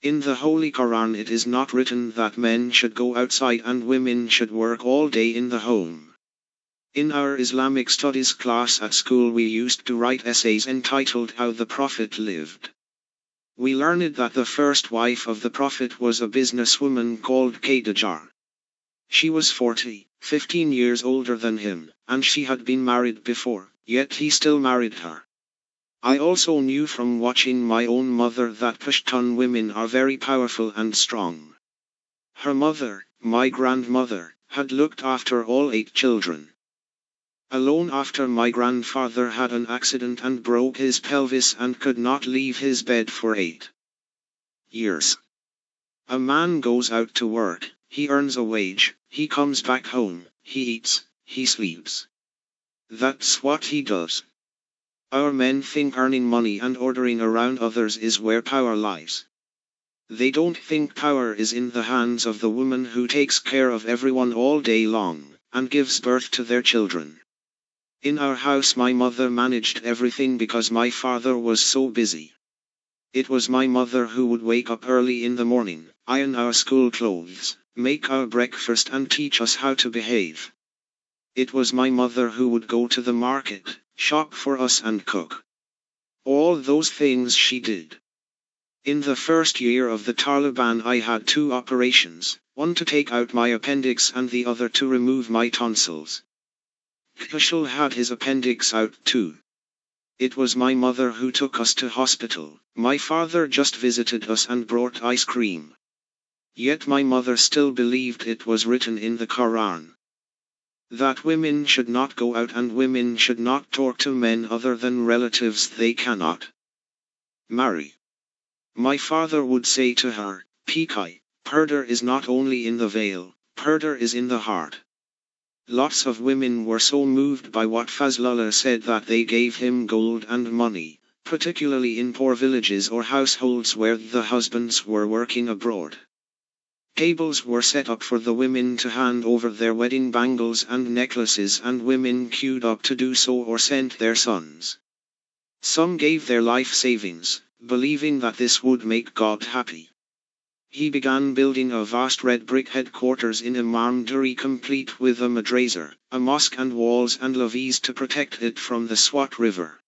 In the Holy Quran it is not written that men should go outside and women should work all day in the home. In our Islamic studies class at school we used to write essays entitled How the Prophet Lived. We learned that the first wife of the Prophet was a businesswoman called Khadijah. She was 15 years older than him, and she had been married before, yet he still married her. I also knew from watching my own mother that Pashtun women are very powerful and strong. Her mother, my grandmother, had looked after all 8 children alone after my grandfather had an accident and broke his pelvis and could not leave his bed for 8 years. A man goes out to work, he earns a wage, he comes back home, he eats, he sleeps. That's what he does. Our men think earning money and ordering around others is where power lies. They don't think power is in the hands of the woman who takes care of everyone all day long, and gives birth to their children. In our house my mother managed everything because my father was so busy. It was my mother who would wake up early in the morning, iron our school clothes, make our breakfast and teach us how to behave. It was my mother who would go to the market, shop for us and cook. All those things she did. In the first year of the Taliban I had 2 operations, one to take out my appendix and the other to remove my tonsils. Kushal had his appendix out too. It was my mother who took us to hospital. My father just visited us and brought ice cream. Yet my mother still believed it was written in the Quran that women should not go out and women should not talk to men other than relatives they cannot marry. My father would say to her, "Pekai, purdah is not only in the veil, purdah is in the heart." Lots of women were so moved by what Fazlullah said that they gave him gold and money, particularly in poor villages or households where the husbands were working abroad. Tables were set up for the women to hand over their wedding bangles and necklaces, and women queued up to do so or sent their sons. Some gave their life savings, believing that this would make God happy. He began building a vast red brick headquarters in Imamduri, complete with a madrasa, a mosque and walls and levees to protect it from the Swat River.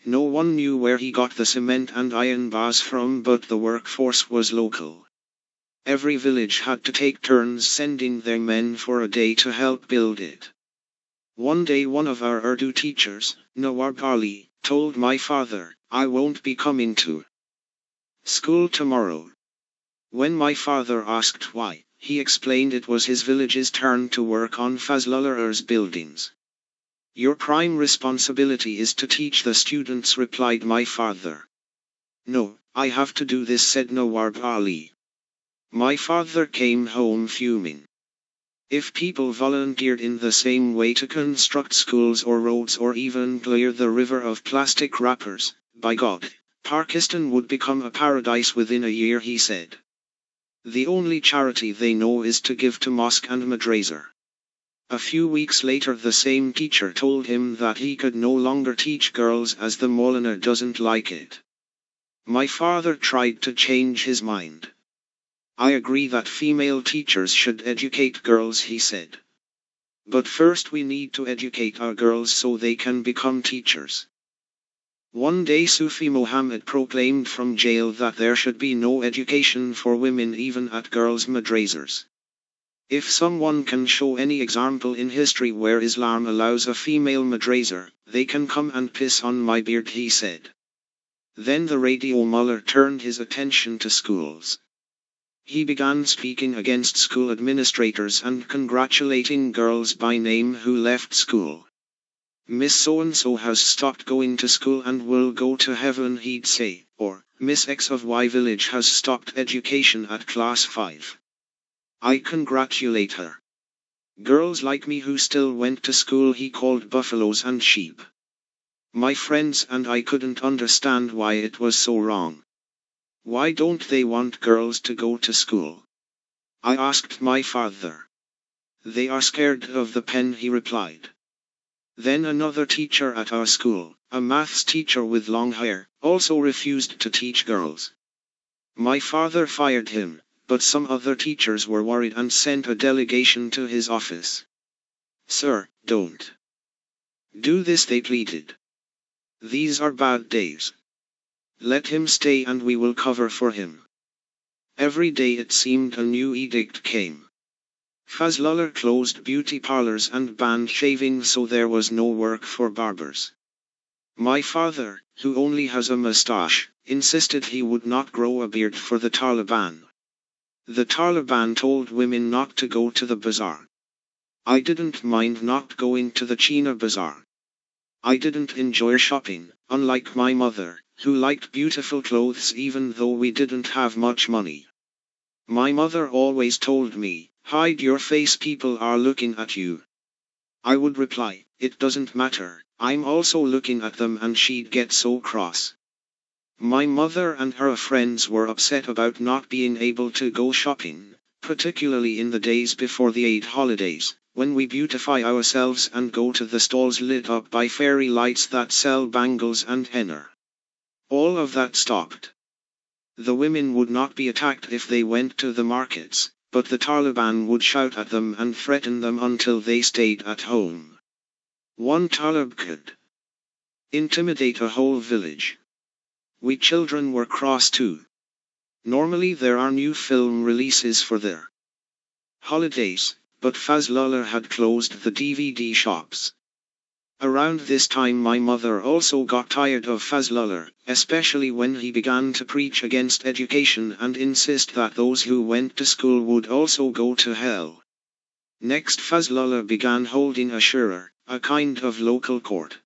No one knew where he got the cement and iron bars from, but the workforce was local. Every village had to take turns sending their men for a day to help build it. One day one of our Urdu teachers, Nawab Ali, told my father, "I won't be coming to school tomorrow." When my father asked why, he explained it was his village's turn to work on Fazlullah's buildings. "Your prime responsibility is to teach the students," replied my father. "No, I have to do this," said Nawab Ali. My father came home fuming. If people volunteered in the same way to construct schools or roads or even clear the river of plastic wrappers, by God, Pakistan would become a paradise within a year, he said. The only charity they know is to give to mosque and madrasa. A few weeks later the same teacher told him that he could no longer teach girls as the Maulana doesn't like it. My father tried to change his mind. I agree that female teachers should educate girls, he said. But first we need to educate our girls so they can become teachers. One day Sufi Muhammad proclaimed from jail that there should be no education for women even at girls' madrasas. If someone can show any example in history where Islam allows a female madrasa, they can come and piss on my beard, he said. Then the radio mullah turned his attention to schools. He began speaking against school administrators and congratulating girls by name who left school. Miss So-and-so has stopped going to school and will go to heaven, he'd say, or Miss X of Y village has stopped education at class 5. I congratulate her. Girls like me who still went to school he called buffaloes and sheep. My friends and I couldn't understand why it was so wrong. Why don't they want girls to go to school? I asked my father. They are scared of the pen, he replied. Then another teacher at our school, a maths teacher with long hair, also refused to teach girls. My father fired him, but some other teachers were worried and sent a delegation to his office. Sir, don't do this, they pleaded. These are bad days. Let him stay and we will cover for him. Every day it seemed a new edict came. Fazlullah closed beauty parlors and banned shaving, so there was no work for barbers. My father, who only has a mustache, insisted he would not grow a beard for the Taliban. The Taliban told women not to go to the bazaar. I didn't mind not going to the China bazaar. I didn't enjoy shopping, unlike my mother, who liked beautiful clothes even though we didn't have much money. My mother always told me, hide your face, people are looking at you. I would reply, it doesn't matter, I'm also looking at them, and she'd get so cross. My mother and her friends were upset about not being able to go shopping, particularly in the days before the Eid holidays, when we beautify ourselves and go to the stalls lit up by fairy lights that sell bangles and henna. All of that stopped. The women would not be attacked if they went to the markets, but the Taliban would shout at them and threaten them until they stayed at home. One Talib could intimidate a whole village. We children were cross too. Normally there are new film releases for their holidays, but Fazlullah had closed the DVD shops. Around this time my mother also got tired of Fazlullah, especially when he began to preach against education and insist that those who went to school would also go to hell. Next Fazlullah began holding a shura, a kind of local court.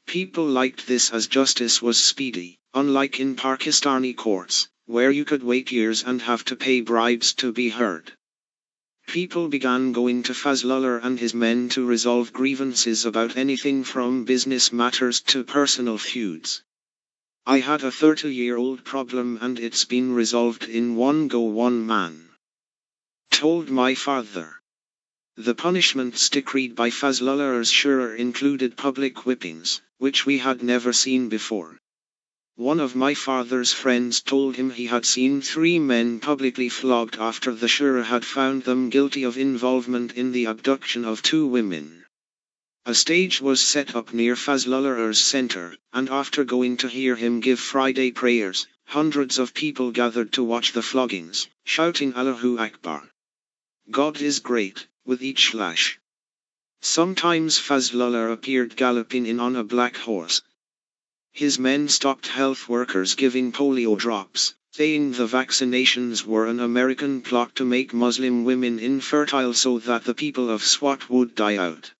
People liked this as justice was speedy, unlike in Pakistani courts, where you could wait years and have to pay bribes to be heard. People began going to Fazlullah and his men to resolve grievances about anything from business matters to personal feuds. I had a 30-year-old problem and it's been resolved in one go, one man told my father. The punishments decreed by Fazlullah's shura included public whippings, which we had never seen before. One of my father's friends told him he had seen 3 men publicly flogged after the shura had found them guilty of involvement in the abduction of 2 women. A stage was set up near Fazlullah's center, and after going to hear him give Friday prayers, hundreds of people gathered to watch the floggings, shouting Allahu Akbar. God is great, with each lash. Sometimes Fazlullah appeared galloping in on a black horse. His men stopped health workers giving polio drops, saying the vaccinations were an American plot to make Muslim women infertile so that the people of Swat would die out.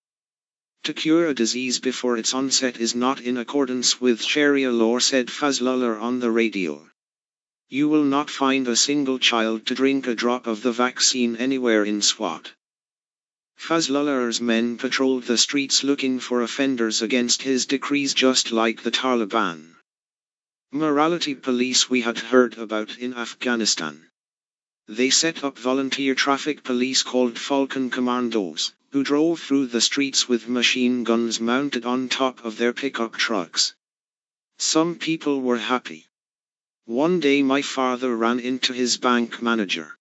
To cure a disease before its onset is not in accordance with Sharia law, said Fazlullah on the radio. You will not find a single child to drink a drop of the vaccine anywhere in Swat. Fazlullah's men patrolled the streets looking for offenders against his decrees, just like the Taliban. Morality police we had heard about in Afghanistan. They set up volunteer traffic police called Falcon Commandos, who drove through the streets with machine guns mounted on top of their pickup trucks. Some people were happy. One day my father ran into his bank manager.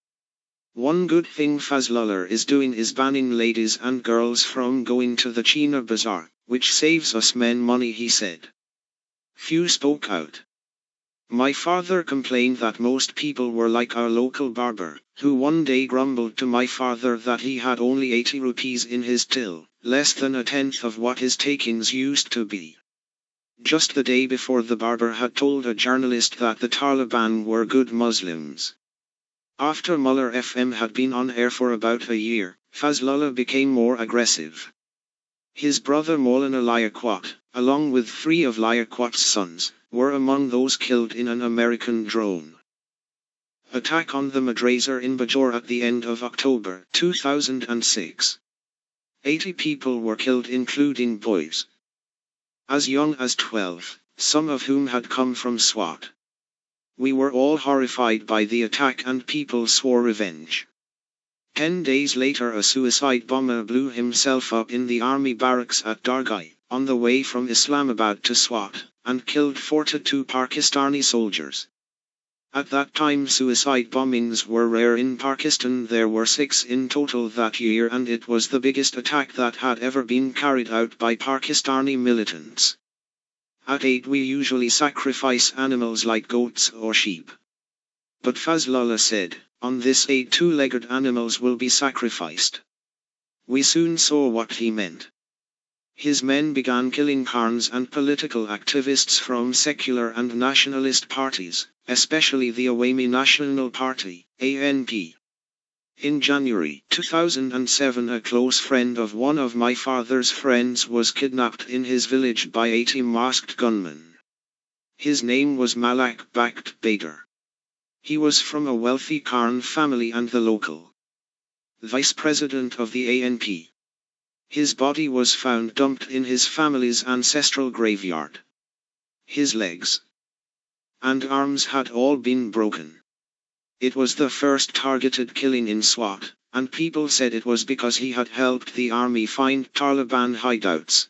"One good thing Fazlullah is doing is banning ladies and girls from going to the China bazaar, which saves us men money," he said. Few spoke out. My father complained that most people were like our local barber, who one day grumbled to my father that he had only 80 rupees in his till, less than a tenth of what his takings used to be. Just the day before, the barber had told a journalist that the Taliban were good Muslims. After Mullah FM had been on air for about a year, Fazlullah became more aggressive. His brother Maulana Liaquat, along with 3 of Liaquat's sons, were among those killed in an American drone attack on the madrasa in Bajor at the end of October 2006. 80 people were killed, including boys as young as 12, some of whom had come from Swat. We were all horrified by the attack and people swore revenge. 10 days later, a suicide bomber blew himself up in the army barracks at Dargai, on the way from Islamabad to Swat, and killed 42 Pakistani soldiers. At that time, suicide bombings were rare in Pakistan. There were 6 in total that year, and it was the biggest attack that had ever been carried out by Pakistani militants. At Eid we usually sacrifice animals like goats or sheep. But Fazlullah said, on this Eid 2-legged animals will be sacrificed. We soon saw what he meant. His men began killing Karns and political activists from secular and nationalist parties, especially the Awami National Party, ANP. In January 2007, a close friend of one of my father's friends was kidnapped in his village by 80 masked gunmen. His name was Malak Bakht Bader. He was from a wealthy Karn family and the local vice president of the ANP. His body was found dumped in his family's ancestral graveyard. His legs and arms had all been broken. It was the first targeted killing in Swat, and people said it was because he had helped the army find Taliban hideouts.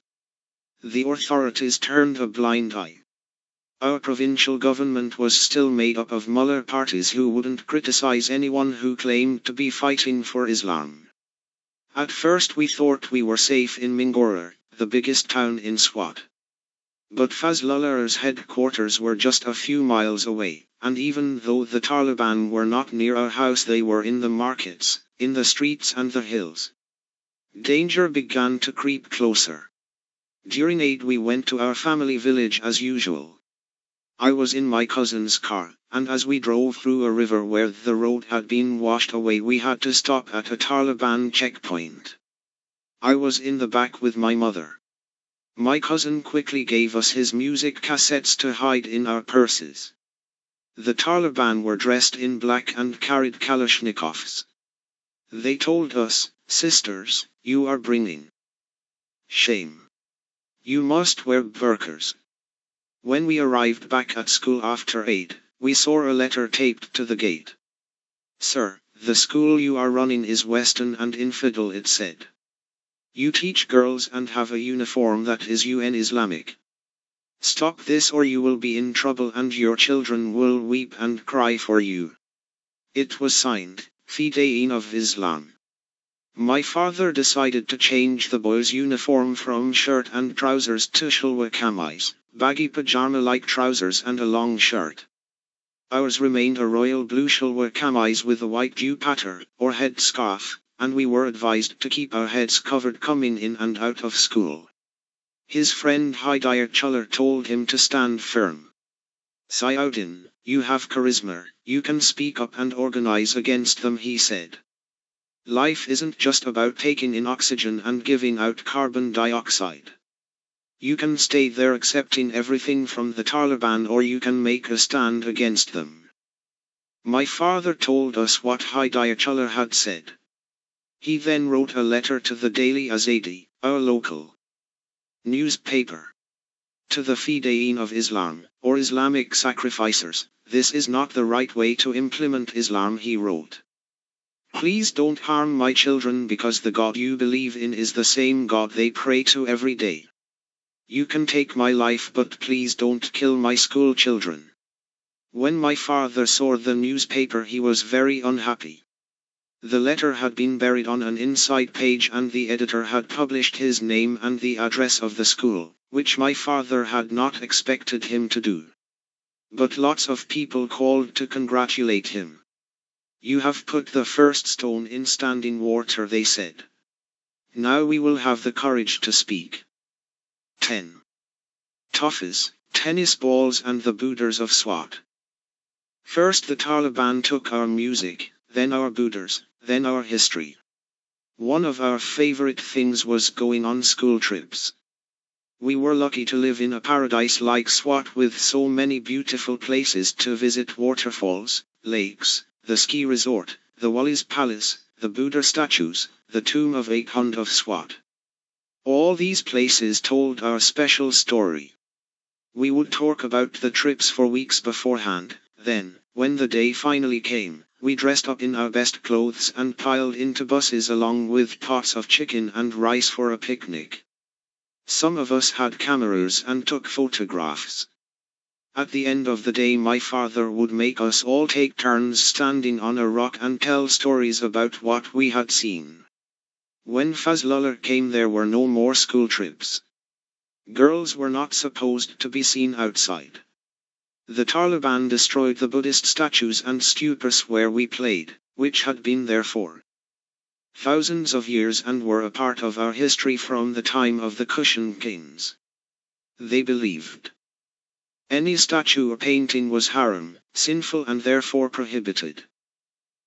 The authorities turned a blind eye. Our provincial government was still made up of mullah parties who wouldn't criticize anyone who claimed to be fighting for Islam. At first we thought we were safe in Mingora, the biggest town in Swat. But Fazlullah's headquarters were just a few miles away, and even though the Taliban were not near our house, they were in the markets, in the streets and the hills. Danger began to creep closer. During Eid we went to our family village as usual. I was in my cousin's car, and as we drove through a river where the road had been washed away, we had to stop at a Taliban checkpoint. I was in the back with my mother. My cousin quickly gave us his music cassettes to hide in our purses. The Taliban were dressed in black and carried Kalashnikovs. They told us, "Sisters, you are bringing shame. You must wear burqas." When we arrived back at school after Eid, we saw a letter taped to the gate. "Sir, the school you are running is Western and infidel," it said. "You teach girls and have a uniform that is UN Islamic. Stop this or you will be in trouble and your children will weep and cry for you." It was signed, Fidain of Islam. My father decided to change the boys' uniform from shirt and trousers to shalwar kameez, baggy pajama-like trousers and a long shirt. Ours remained a royal blue shalwar kameez with a white dupatta, or head scarf, and we were advised to keep our heads covered coming in and out of school. His friend Hidayatullah told him to stand firm. "Sayuddin, you have charisma, you can speak up and organize against them," he said. "Life isn't just about taking in oxygen and giving out carbon dioxide. You can stay there accepting everything from the Taliban, or you can make a stand against them." My father told us what Hidayatullah had said. He then wrote a letter to the Daily Azadi, our local newspaper. "To the Fidain of Islam, or Islamic sacrificers, this is not the right way to implement Islam," he wrote. "Please don't harm my children because the God you believe in is the same God they pray to every day. You can take my life but please don't kill my school children." When my father saw the newspaper he was very unhappy. The letter had been buried on an inside page and the editor had published his name and the address of the school, which my father had not expected him to do. But lots of people called to congratulate him. "You have put the first stone in standing water," they said. "Now we will have the courage to speak." 10. Toffees, tennis balls and the Booders of Swat. First the Taliban took our music, then our Booders, then our history. One of our favorite things was going on school trips. We were lucky to live in a paradise like Swat with so many beautiful places to visit: waterfalls, lakes, the ski resort, the Wali's Palace, the Buddha statues, the tomb of Akhund of Swat. All these places told our special story. We would talk about the trips for weeks beforehand, then, when the day finally came, we dressed up in our best clothes and piled into buses along with pots of chicken and rice for a picnic. Some of us had cameras and took photographs. At the end of the day my father would make us all take turns standing on a rock and tell stories about what we had seen. When Fazlullah came there were no more school trips. Girls were not supposed to be seen outside. The Taliban destroyed the Buddhist statues and stupas where we played, which had been there for thousands of years and were a part of our history from the time of the Kushan kings. They believed any statue or painting was haram, sinful and therefore prohibited.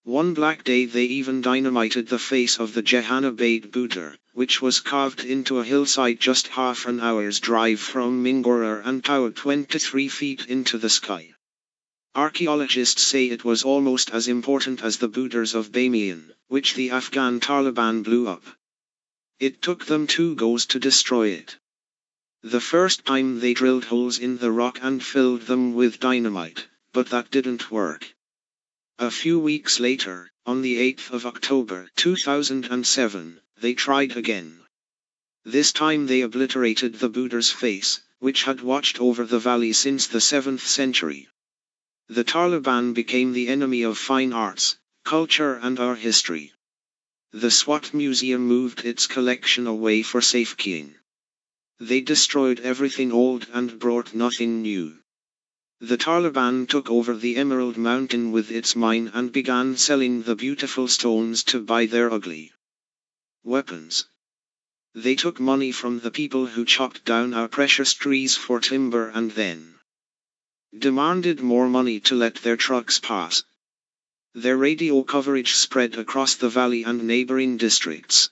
One black day they even dynamited the face of the Jehanabad Buddha, which was carved into a hillside just half an hour's drive from Mingora and towered 23 feet into the sky. Archaeologists say it was almost as important as the Buddhas of Bamiyan, which the Afghan Taliban blew up. It took them 2 goes to destroy it. The first time they drilled holes in the rock and filled them with dynamite, but that didn't work. A few weeks later, on the 8th of October 2007, they tried again. This time they obliterated the Buddha's face, which had watched over the valley since the 7th century. The Taliban became the enemy of fine arts, culture and our history. The Swat Museum moved its collection away for safekeeping. They destroyed everything old and brought nothing new. The Taliban took over the Emerald Mountain with its mine and began selling the beautiful stones to buy their ugly weapons. They took money from the people who chopped down our precious trees for timber and then demanded more money to let their trucks pass. Their radio coverage spread across the valley and neighboring districts.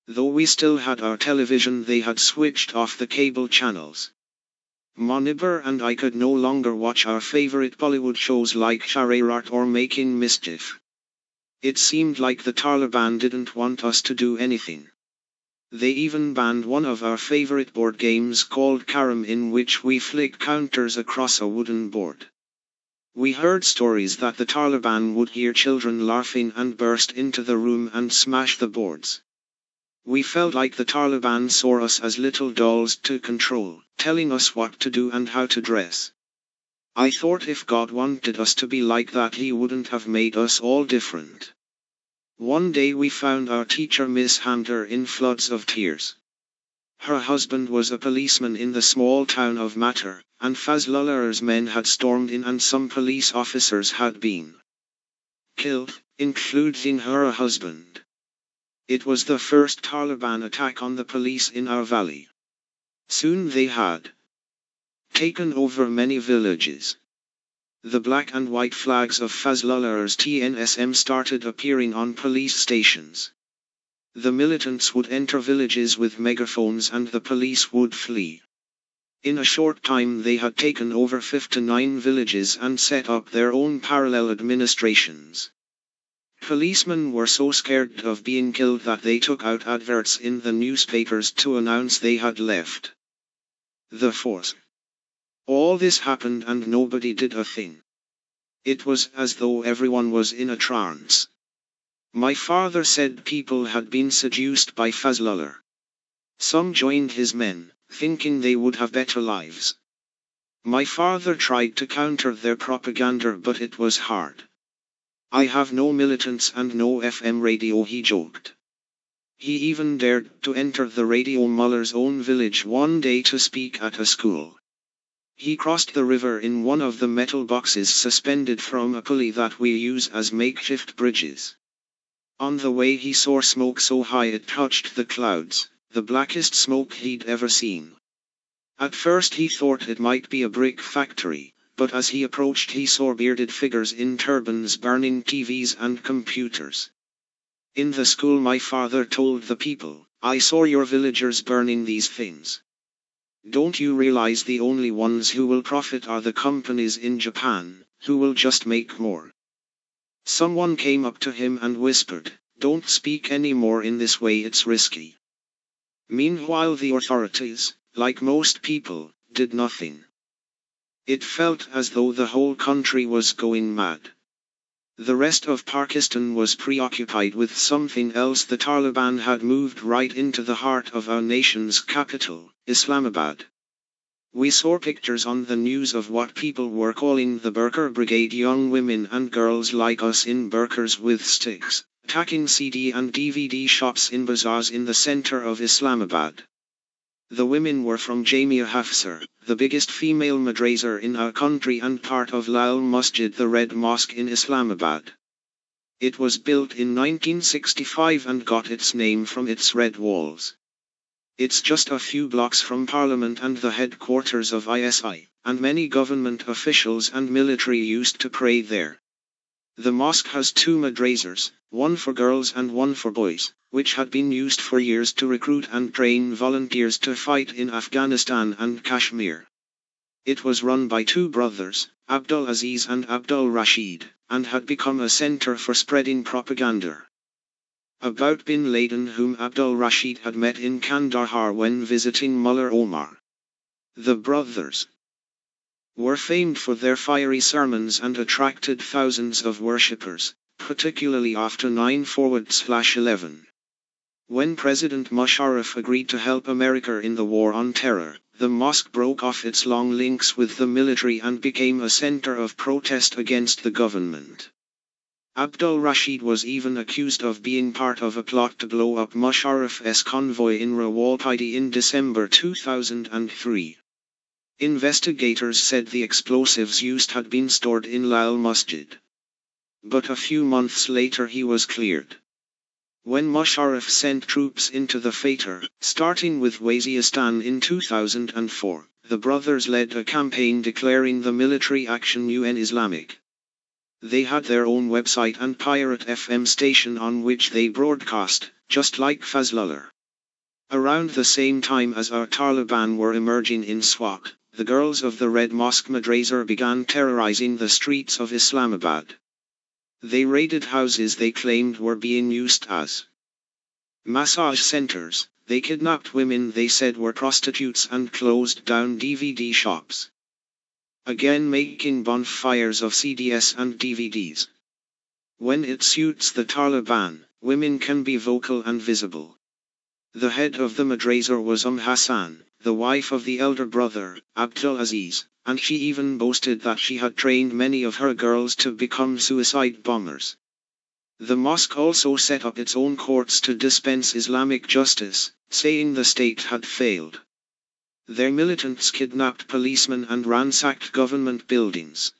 Though we still had our television, they had switched off the cable channels. Manibur and I could no longer watch our favorite Bollywood shows like Shararat or Making Mischief. It seemed like the Taliban didn't want us to do anything. They even banned one of our favorite board games called Carom, in which we flicked counters across a wooden board. We heard stories that the Taliban would hear children laughing and burst into the room and smash the boards. We felt like the Taliban saw us as little dolls to control, telling us what to do and how to dress. I thought if God wanted us to be like that, He wouldn't have made us all different. One day we found our teacher Miss Hamder in floods of tears. Her husband was a policeman in the small town of Matter, and Fazlullah's men had stormed in and some police officers had been killed, including her husband. It was the first Taliban attack on the police in our valley. Soon they had taken over many villages. The black and white flags of Fazlullah's TNSM started appearing on police stations. The militants would enter villages with megaphones and the police would flee. In a short time they had taken over 59 villages and set up their own parallel administrations. Policemen were so scared of being killed that they took out adverts in the newspapers to announce they had left the force. All this happened and nobody did a thing. It was as though everyone was in a trance. My father said people had been seduced by Fazlullah. Some joined his men, thinking they would have better lives. My father tried to counter their propaganda, but it was hard. I have no militants and no FM radio, he joked. He even dared to enter the Radio Muller's own village one day to speak at a school. He crossed the river in one of the metal boxes suspended from a pulley that we use as makeshift bridges. On the way he saw smoke so high it touched the clouds, the blackest smoke he'd ever seen. At first he thought it might be a brick factory, but as he approached he saw bearded figures in turbans burning TVs and computers. In the school my father told the people, "I saw your villagers burning these things. Don't you realize the only ones who will profit are the companies in Japan, who will just make more?" Someone came up to him and whispered, "Don't speak anymore in this way, it's risky." Meanwhile the authorities, like most people, did nothing. It felt as though the whole country was going mad. The rest of Pakistan was preoccupied with something else. The Taliban had moved right into the heart of our nation's capital, Islamabad. We saw pictures on the news of what people were calling the Burqa Brigade, young women and girls like us in burqas with sticks, attacking CD and DVD shops in bazaars in the center of Islamabad. The women were from Jamia Hafsa, the biggest female madrasa in our country and part of Lal Masjid, the Red Mosque in Islamabad. It was built in 1965 and got its name from its red walls. It's just a few blocks from Parliament and the headquarters of ISI, and many government officials and military used to pray there. The mosque has two madrasas, one for girls and one for boys, which had been used for years to recruit and train volunteers to fight in Afghanistan and Kashmir. It was run by two brothers, Abdul Aziz and Abdul Rashid, and had become a center for spreading propaganda about bin Laden, whom Abdul Rashid had met in Kandahar when visiting Mullah Omar. The brothers were famed for their fiery sermons and attracted thousands of worshippers, particularly after 9/11. When President Musharraf agreed to help America in the war on terror, the mosque broke off its long links with the military and became a center of protest against the government. Abdul Rashid was even accused of being part of a plot to blow up Musharraf's convoy in Rawalpindi in December 2003. Investigators said the explosives used had been stored in Lal Masjid. But a few months later he was cleared. When Musharraf sent troops into the Fatah, starting with Waziristan in 2004, the brothers led a campaign declaring the military action UN Islamic. They had their own website and pirate FM station on which they broadcast, just like Fazlullah. Around the same time as our Taliban were emerging in Swat, the girls of the Red Mosque Madrasa began terrorizing the streets of Islamabad. They raided houses they claimed were being used as massage centers, they kidnapped women they said were prostitutes and closed down DVD shops. Again making bonfires of CDs and DVDs. When it suits the Taliban, women can be vocal and visible. The head of the madrasa was Hassan, the wife of the elder brother, Abdul Aziz, and she even boasted that she had trained many of her girls to become suicide bombers. The mosque also set up its own courts to dispense Islamic justice, saying the state had failed. Their militants kidnapped policemen and ransacked government buildings.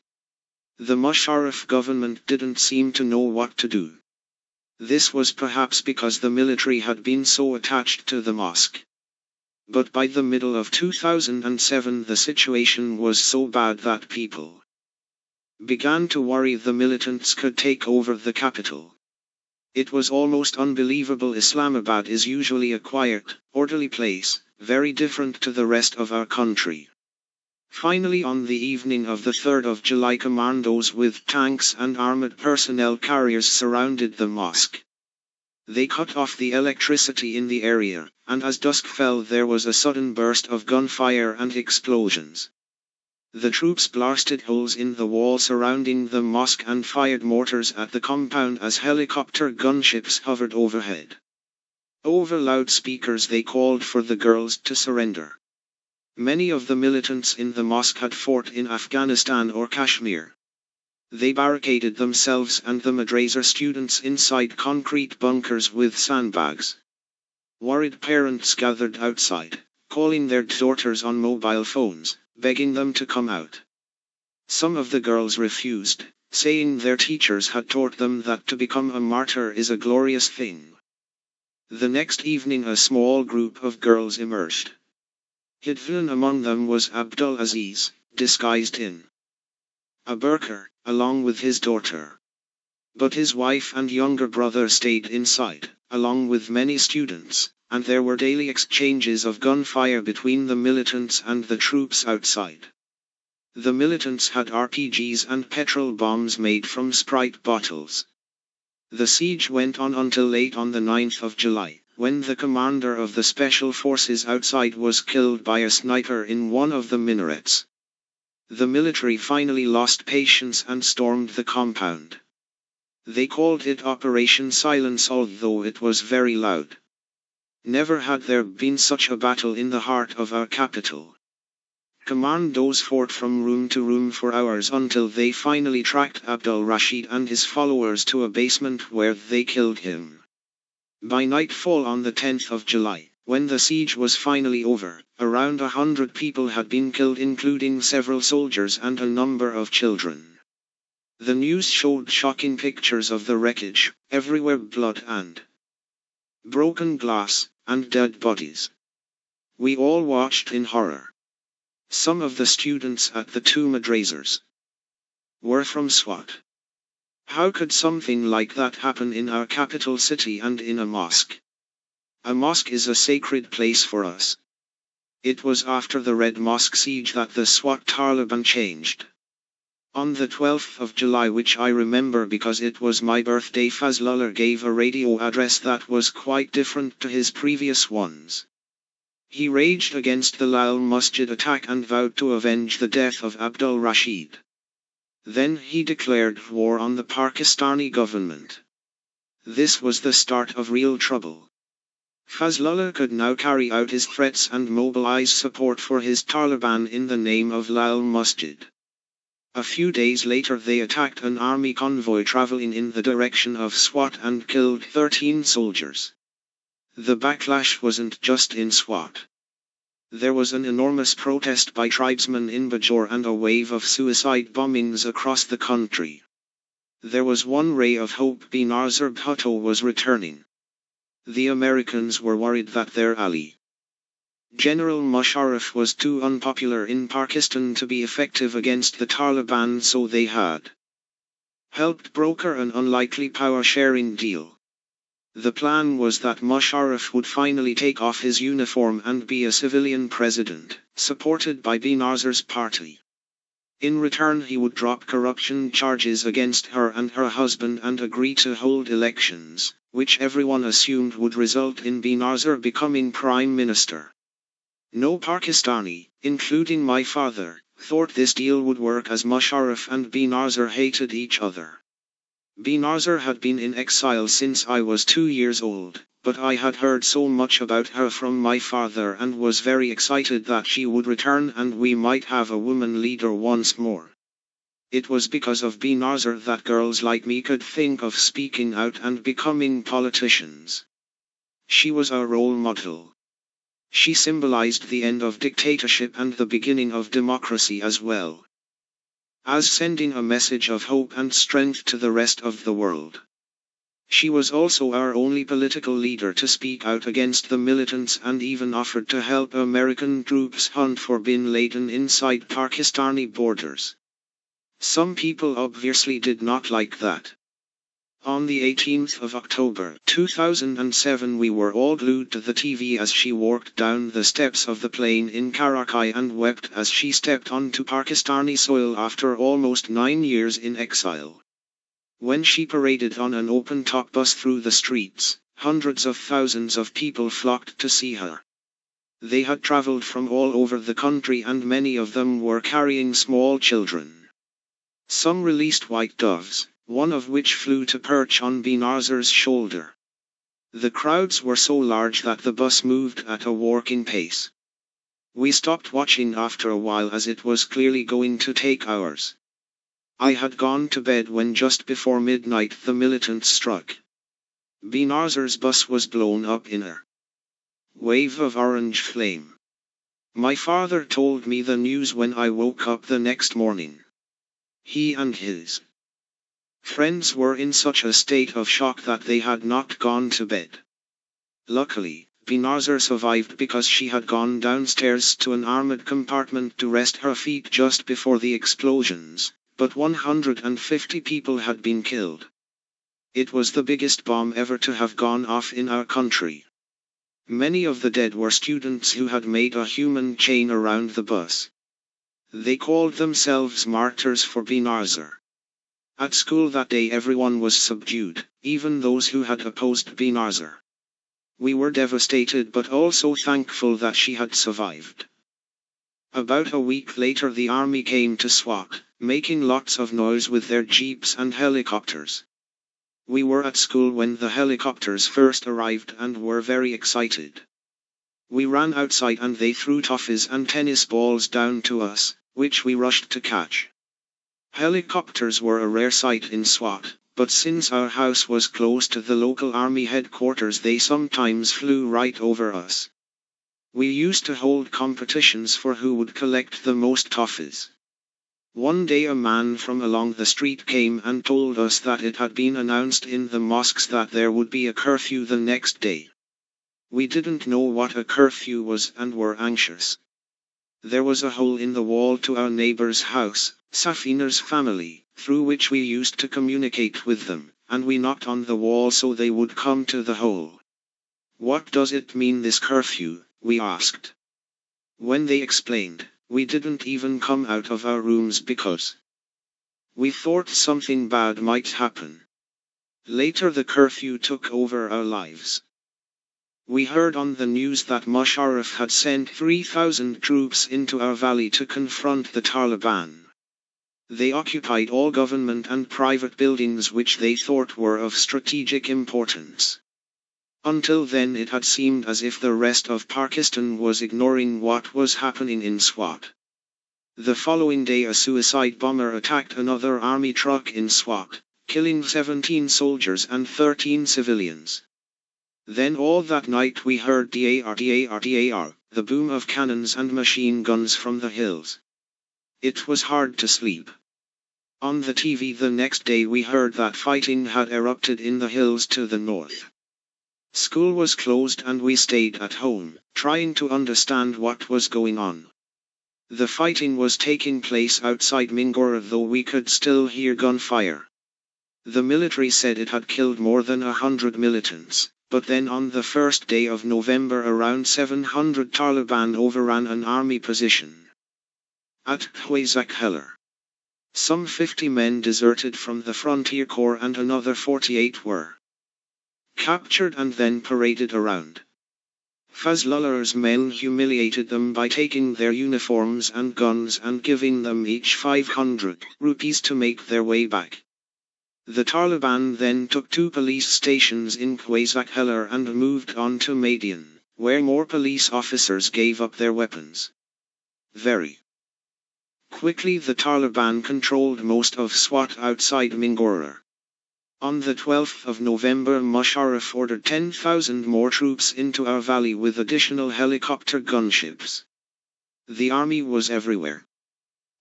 The Musharraf government didn't seem to know what to do. This was perhaps because the military had been so attached to the mosque. But by the middle of 2007 the situation was so bad that people began to worry the militants could take over the capital. It was almost unbelievable. Islamabad is usually a quiet, orderly place, very different to the rest of our country. Finally, on the evening of the 3rd of July, commandos with tanks and armored personnel carriers surrounded the mosque. They cut off the electricity in the area, and as dusk fell there was a sudden burst of gunfire and explosions. The troops blasted holes in the wall surrounding the mosque and fired mortars at the compound as helicopter gunships hovered overhead. Over loudspeakers they called for the girls to surrender. Many of the militants in the mosque had fought in Afghanistan or Kashmir. They barricaded themselves and the madrasa students inside concrete bunkers with sandbags. Worried parents gathered outside, calling their daughters on mobile phones, begging them to come out. Some of the girls refused, saying their teachers had taught them that to become a martyr is a glorious thing. The next evening a small group of girls emerged. Hidden among them was Abdul Aziz, disguised in a burqa, along with his daughter. But his wife and younger brother stayed inside, along with many students, and there were daily exchanges of gunfire between the militants and the troops outside. The militants had RPGs and petrol bombs made from Sprite bottles. The siege went on until late on the 9th of July, when the commander of the special forces outside was killed by a sniper in one of the minarets. The military finally lost patience and stormed the compound. They called it Operation Silence, although it was very loud. Never had there been such a battle in the heart of our capital. Commandos fought from room to room for hours until they finally tracked Abdul Rashid and his followers to a basement where they killed him. By nightfall on the 10th of July, when the siege was finally over, around 100 people had been killed, including several soldiers and a number of children. The news showed shocking pictures of the wreckage, everywhere blood and broken glass, and dead bodies. We all watched in horror. Some of the students at the two madrasas were from Swat. How could something like that happen in our capital city and in a mosque? A mosque is a sacred place for us. It was after the Red Mosque siege that the Swat Taliban changed. On the 12th of July, which I remember because it was my birthday, Fazlullah gave a radio address that was quite different to his previous ones. He raged against the Lal Masjid attack and vowed to avenge the death of Abdul Rashid. Then he declared war on the Pakistani government. This was the start of real trouble. Fazlullah could now carry out his threats and mobilize support for his Taliban in the name of Lal Masjid. A few days later they attacked an army convoy traveling in the direction of Swat and killed 13 soldiers. The backlash wasn't just in Swat. There was an enormous protest by tribesmen in Bajor and a wave of suicide bombings across the country. There was one ray of hope: Benazir Bhutto was returning. The Americans were worried that their ally, General Musharraf, was too unpopular in Pakistan to be effective against the Taliban, so they had helped broker an unlikely power-sharing deal. The plan was that Musharraf would finally take off his uniform and be a civilian president, supported by Benazir's party. In return he would drop corruption charges against her and her husband and agree to hold elections, which everyone assumed would result in Benazir becoming prime minister. No Pakistani, including my father, thought this deal would work, as Musharraf and Benazir hated each other. Benazir had been in exile since I was 2 years old, but I had heard so much about her from my father and was very excited that she would return and we might have a woman leader once more. It was because of Benazir that girls like me could think of speaking out and becoming politicians. She was our role model. She symbolized the end of dictatorship and the beginning of democracy, as well as sending a message of hope and strength to the rest of the world. She was also our only political leader to speak out against the militants and even offered to help American troops hunt for bin Laden inside Pakistani borders. Some people obviously did not like that. On the 18th of October 2007 we were all glued to the TV as she walked down the steps of the plane in Karachi and wept as she stepped onto Pakistani soil after almost 9 years in exile. When she paraded on an open-top bus through the streets, hundreds of thousands of people flocked to see her. They had traveled from all over the country and many of them were carrying small children. Some released white doves, one of which flew to perch on Benazir's shoulder. The crowds were so large that the bus moved at a walking pace. We stopped watching after a while as it was clearly going to take hours. I had gone to bed when just before midnight the militants struck. Benazir's bus was blown up in a wave of orange flame. My father told me the news when I woke up the next morning. He and his friends were in such a state of shock that they had not gone to bed. Luckily, Benazir survived because she had gone downstairs to an armored compartment to rest her feet just before the explosions, but 150 people had been killed. It was the biggest bomb ever to have gone off in our country. Many of the dead were students who had made a human chain around the bus. They called themselves martyrs for Benazir. At school that day everyone was subdued, even those who had opposed Benazir. We were devastated but also thankful that she had survived. About a week later the army came to Swat, making lots of noise with their jeeps and helicopters. We were at school when the helicopters first arrived and were very excited. We ran outside and they threw toffees and tennis balls down to us, which we rushed to catch. Helicopters were a rare sight in Swat, but since our house was close to the local army headquarters they sometimes flew right over us. We used to hold competitions for who would collect the most toffees. One day a man from along the street came and told us that it had been announced in the mosques that there would be a curfew the next day. We didn't know what a curfew was and were anxious. There was a hole in the wall to our neighbor's house, Safina's family, through which we used to communicate with them, and we knocked on the wall so they would come to the hole. "What does it mean, this curfew?" we asked. When they explained, we didn't even come out of our rooms because we thought something bad might happen. Later the curfew took over our lives. We heard on the news that Musharraf had sent 3,000 troops into our valley to confront the Taliban. They occupied all government and private buildings which they thought were of strategic importance. Until then it had seemed as if the rest of Pakistan was ignoring what was happening in Swat. The following day a suicide bomber attacked another army truck in Swat, killing 17 soldiers and 13 civilians. Then all that night we heard dar, the boom of cannons and machine guns from the hills. It was hard to sleep. On the TV the next day we heard that fighting had erupted in the hills to the north. School was closed and we stayed at home, trying to understand what was going on. The fighting was taking place outside Mingora, though we could still hear gunfire. The military said it had killed more than 100 militants, but then on the first day of November around 700 Taliban overran an army position at Heller. Some 50 men deserted from the Frontier Corps and another 48 were captured and then paraded around. Fazlullah's men humiliated them by taking their uniforms and guns and giving them each 500 rupees to make their way back. The Taliban then took 2 police stations in Heller and moved on to Madian, where more police officers gave up their weapons. Very quickly the Taliban controlled most of Swat outside Mingora. On the 12th of November Musharraf ordered 10,000 more troops into our valley with additional helicopter gunships. The army was everywhere.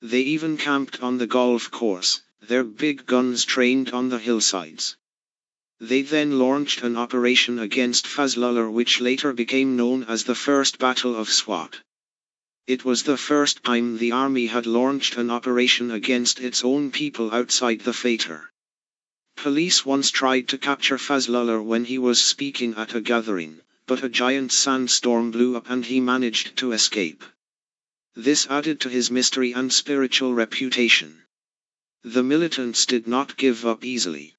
They even camped on the golf course, their big guns trained on the hillsides. They then launched an operation against Fazlullah which later became known as the First Battle of Swat. It was the first time the army had launched an operation against its own people outside the Fater. Police once tried to capture Fazlullah when he was speaking at a gathering, but a giant sandstorm blew up and he managed to escape. This added to his mystery and spiritual reputation. The militants did not give up easily.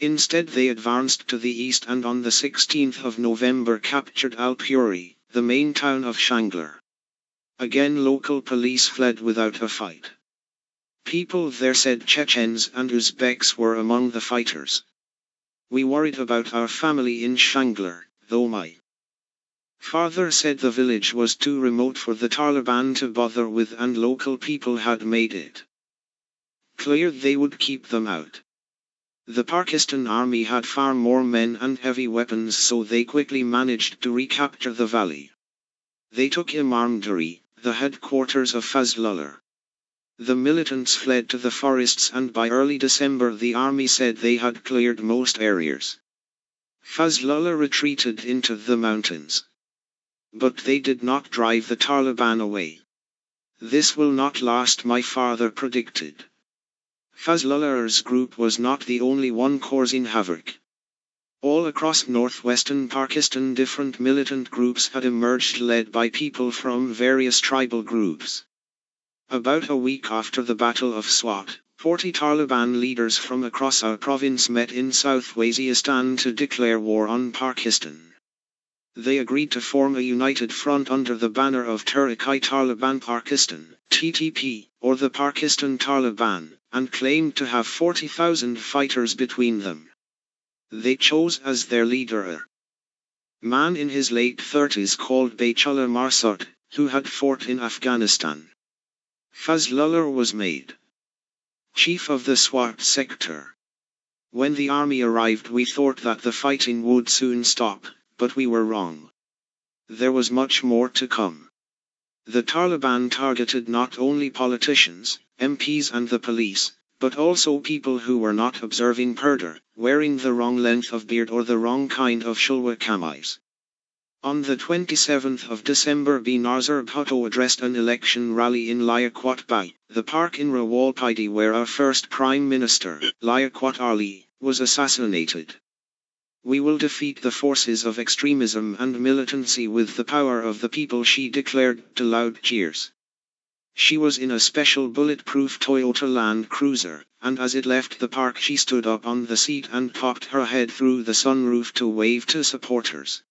Instead they advanced to the east and on the 16th of November captured Al-Puri, the main town of Shanglar. Again local police fled without a fight. People there said Chechens and Uzbeks were among the fighters. We worried about our family in Shanglar, though my Father said the village was too remote for the Taliban to bother with and local people had made it clear they would keep them out. The Pakistan army had far more men and heavy weapons, so they quickly managed to recapture the valley. They took Imamdari, the headquarters of Fazlullah. The militants fled to the forests, and by early December the army said they had cleared most areas. Fazlullah retreated into the mountains. But they did not drive the Taliban away. This will not last, my father predicted. Fazlullah's group was not the only one causing havoc. All across northwestern Pakistan, different militant groups had emerged led by people from various tribal groups. About a week after the Battle of Swat, 40 Taliban leaders from across our province met in South Waziristan to declare war on Pakistan. They agreed to form a united front under the banner of Tehrik-i-Taliban Pakistan, TTP, or the Pakistan Taliban, and claimed to have 40,000 fighters between them. They chose as their leader a man in his late 30s called Baichullah Marsad, who had fought in Afghanistan. Fazlullah was made chief of the Swat sector. When the army arrived, we thought that the fighting would soon stop, but we were wrong. There was much more to come. The Taliban targeted not only politicians, MPs and the police, but also people who were not observing purdah, wearing the wrong length of beard or the wrong kind of shulwa kameez. On the 27th of December, Benazir Bhutto addressed an election rally in Liaquat Bay, the park in Rawalpindi where our first Prime Minister, Liaquat Ali, was assassinated. We will defeat the forces of extremism and militancy with the power of the people, she declared to loud cheers. She was in a special bulletproof Toyota Land Cruiser, and as it left the park she stood up on the seat and popped her head through the sunroof to wave to supporters.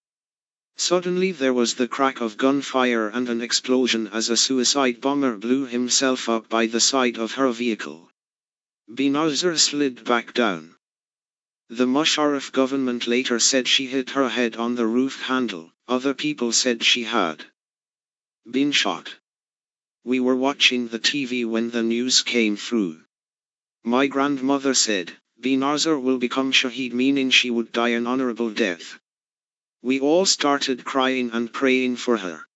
Suddenly there was the crack of gunfire and an explosion as a suicide bomber blew himself up by the side of her vehicle. Benazir slid back down. The Musharraf government later said she hit her head on the roof handle. Other people said she had been shot. We were watching the TV when the news came through. My grandmother said, Benazir will become Shaheed, meaning she would die an honorable death. We all started crying and praying for her.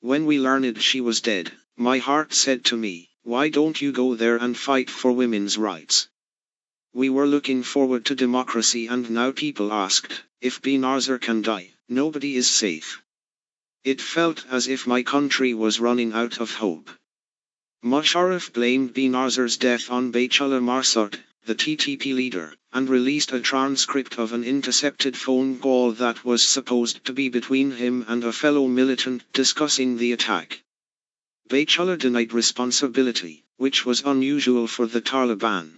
When we learned she was dead, my heart said to me, why don't you go there and fight for women's rights? We were looking forward to democracy, and now people asked, if Benazir can die, nobody is safe. It felt as if my country was running out of hope. Musharraf blamed Benazir's death on Baichullah Marsad, the TTP leader, and released a transcript of an intercepted phone call that was supposed to be between him and a fellow militant discussing the attack. Baichullah denied responsibility, which was unusual for the Taliban.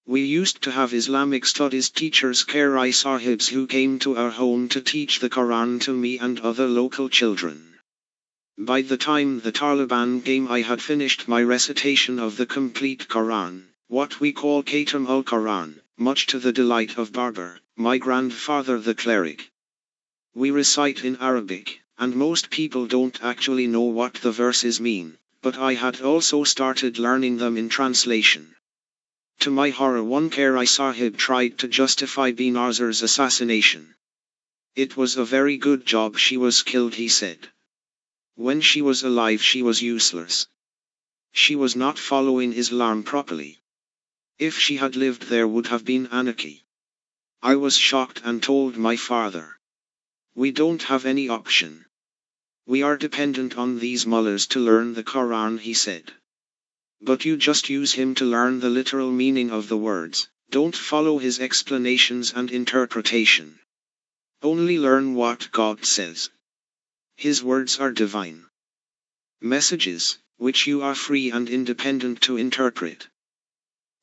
We used to have Islamic studies teachers, Qari Sahibs, who came to our home to teach the Quran to me and other local children. By the time the Taliban came, I had finished my recitation of the complete Quran, what we call Khatam al-Quran, much to the delight of Barber, my grandfather the cleric. We recite in Arabic, and most people don't actually know what the verses mean, but I had also started learning them in translation. To my horror, one Qari Sahib tried to justify Benazir's assassination. It was a very good job she was killed, he said. When she was alive she was useless. She was not following Islam properly. If she had lived there would have been anarchy. I was shocked and told my father. We don't have any option. We are dependent on these mullahs to learn the Quran, he said. But you just use him to learn the literal meaning of the words, don't follow his explanations and interpretation. Only learn what God says. His words are divine messages, which you are free and independent to interpret.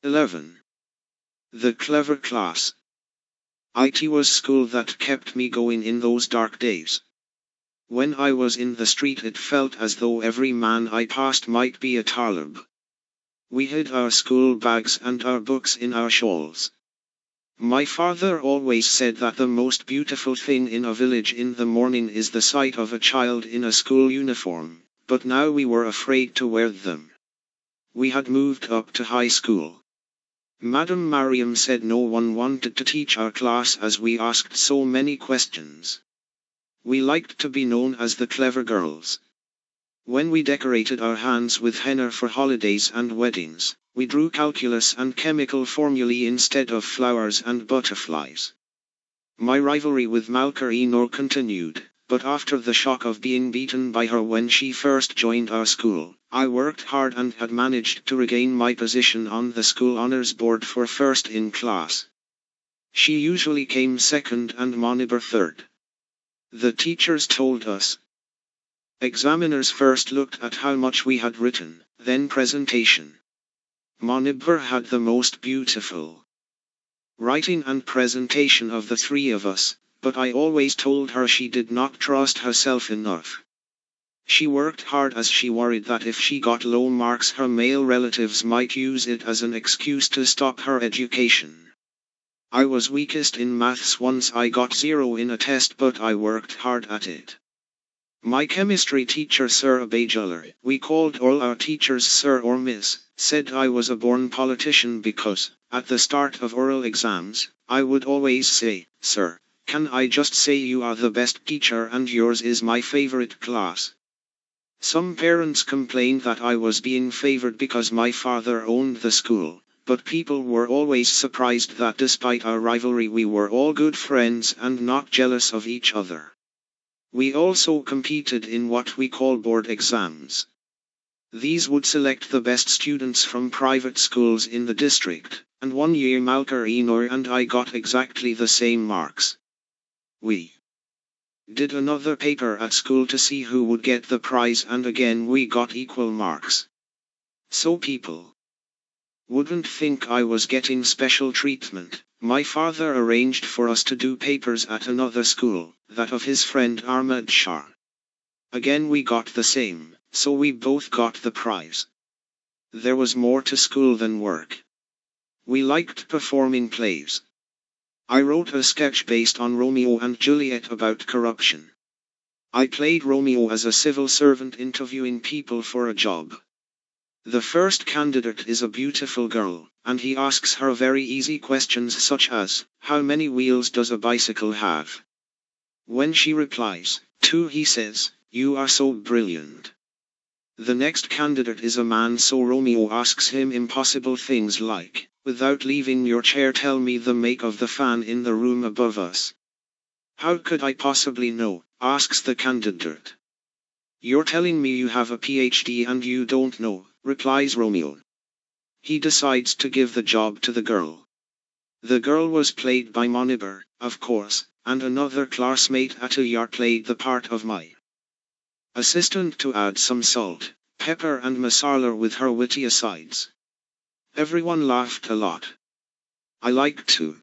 11. The clever class. It was school that kept me going in those dark days. When I was in the street it felt as though every man I passed might be a Talib. We hid our school bags and our books in our shawls. My father always said that the most beautiful thing in a village in the morning is the sight of a child in a school uniform, but now we were afraid to wear them. We had moved up to high school. Madam Mariam said no one wanted to teach our class as we asked so many questions. We liked to be known as the clever girls. When we decorated our hands with henna for holidays and weddings, we drew calculus and chemical formulae instead of flowers and butterflies. My rivalry with Malka Enor continued, but after the shock of being beaten by her when she first joined our school, I worked hard and had managed to regain my position on the school honors board for first in class. She usually came second and Moniber third. The teachers told us. Examiners first looked at how much we had written, then presentation. Moniber had the most beautiful writing and presentation of the three of us, but I always told her she did not trust herself enough. She worked hard as she worried that if she got low marks her male relatives might use it as an excuse to stop her education. I was weakest in maths once I got 0 in a test, but I worked hard at it. My chemistry teacher Sir Abejullah, we called all our teachers Sir or Miss, said I was a born politician because, at the start of oral exams, I would always say, "Sir, can I just say you are the best teacher and yours is my favorite class?" Some parents complained that I was being favored because my father owned the school, but people were always surprised that despite our rivalry we were all good friends and not jealous of each other. We also competed in what we call board exams. These would select the best students from private schools in the district, and one year Malka Enor and I got exactly the same marks. We did another paper at school to see who would get the prize and again we got equal marks. So people wouldn't think I was getting special treatment. My father arranged for us to do papers at another school, that of his friend Ahmad Shah. Again we got the same, so we both got the prize. There was more to school than work. We liked performing plays. I wrote a sketch based on Romeo and Juliet about corruption. I played Romeo as a civil servant interviewing people for a job. The first candidate is a beautiful girl, and he asks her very easy questions such as, "How many wheels does a bicycle have?" When she replies, "2," he says, "You are so brilliant." The next candidate is a man, so Romeo asks him impossible things like, "Without leaving your chair, tell me the make of the fan in the room above us." "How could I possibly know?" asks the candidate. "You're telling me you have a PhD and you don't know," replies Romeo. He decides to give the job to the girl. The girl was played by Moniber, of course, and another classmate Atiyar played the part of my assistant to add some salt, pepper and masala with her witty asides. Everyone laughed a lot. I liked to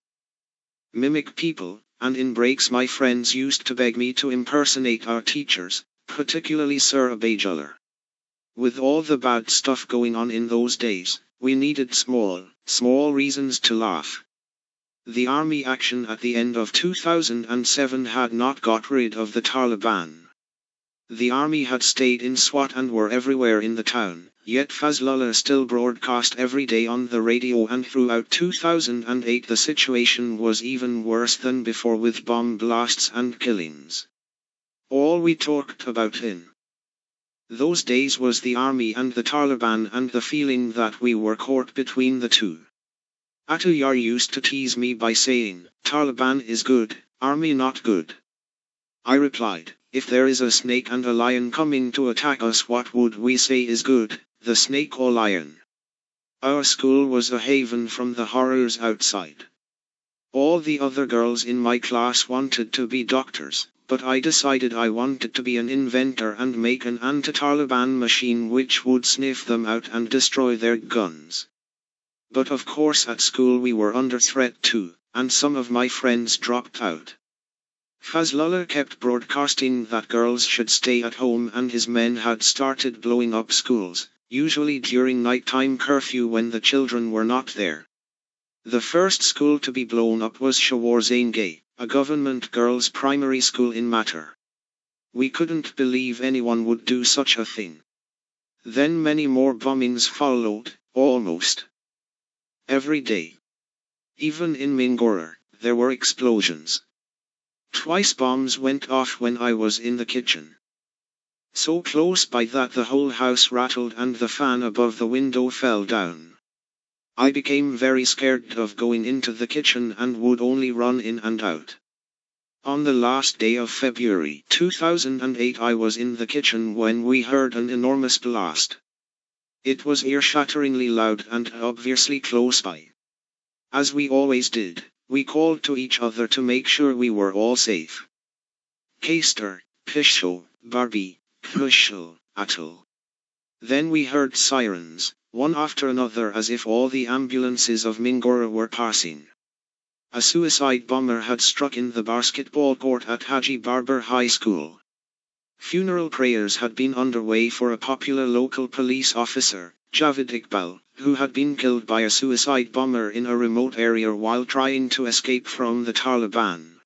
mimic people, and in breaks my friends used to beg me to impersonate our teachers, particularly Sir Abejullah. With all the bad stuff going on in those days, we needed small reasons to laugh. The army action at the end of 2007 had not got rid of the Taliban. The army had stayed in Swat and were everywhere in the town, yet Fazlullah still broadcast every day on the radio, and throughout 2008 the situation was even worse than before with bomb blasts and killings. All we talked about in those days was the army and the Taliban and the feeling that we were caught between the two. Atiyar used to tease me by saying, "Taliban is good, army not good." I replied, "If there is a snake and a lion coming to attack us, what would we say is good, the snake or lion?" Our school was a haven from the horrors outside. All the other girls in my class wanted to be doctors, but I decided I wanted to be an inventor and make an anti-Taliban machine which would sniff them out and destroy their guns. But of course at school we were under threat too, and some of my friends dropped out. Fazlullah kept broadcasting that girls should stay at home, and his men had started blowing up schools, usually during nighttime curfew when the children were not there. The first school to be blown up was Shawar Zaingay, a government girls' primary school in Matter. We couldn't believe anyone would do such a thing. Then many more bombings followed, almost every day. Even in Mingora, there were explosions. Twice bombs went off when I was in the kitchen. So close by that the whole house rattled and the fan above the window fell down. I became very scared of going into the kitchen and would only run in and out. On the last day of February 2008 I was in the kitchen when we heard an enormous blast. It was ear-shatteringly loud and obviously close by. As we always did, we called to each other to make sure we were all safe. Kester, Pisho, Barbie, Kushel, Atul. Then we heard sirens, one after another as if all the ambulances of Mingora were passing. A suicide bomber had struck in the basketball court at Haji Barber High School. Funeral prayers had been underway for a popular local police officer, Javed Iqbal, who had been killed by a suicide bomber in a remote area while trying to escape from the Taliban.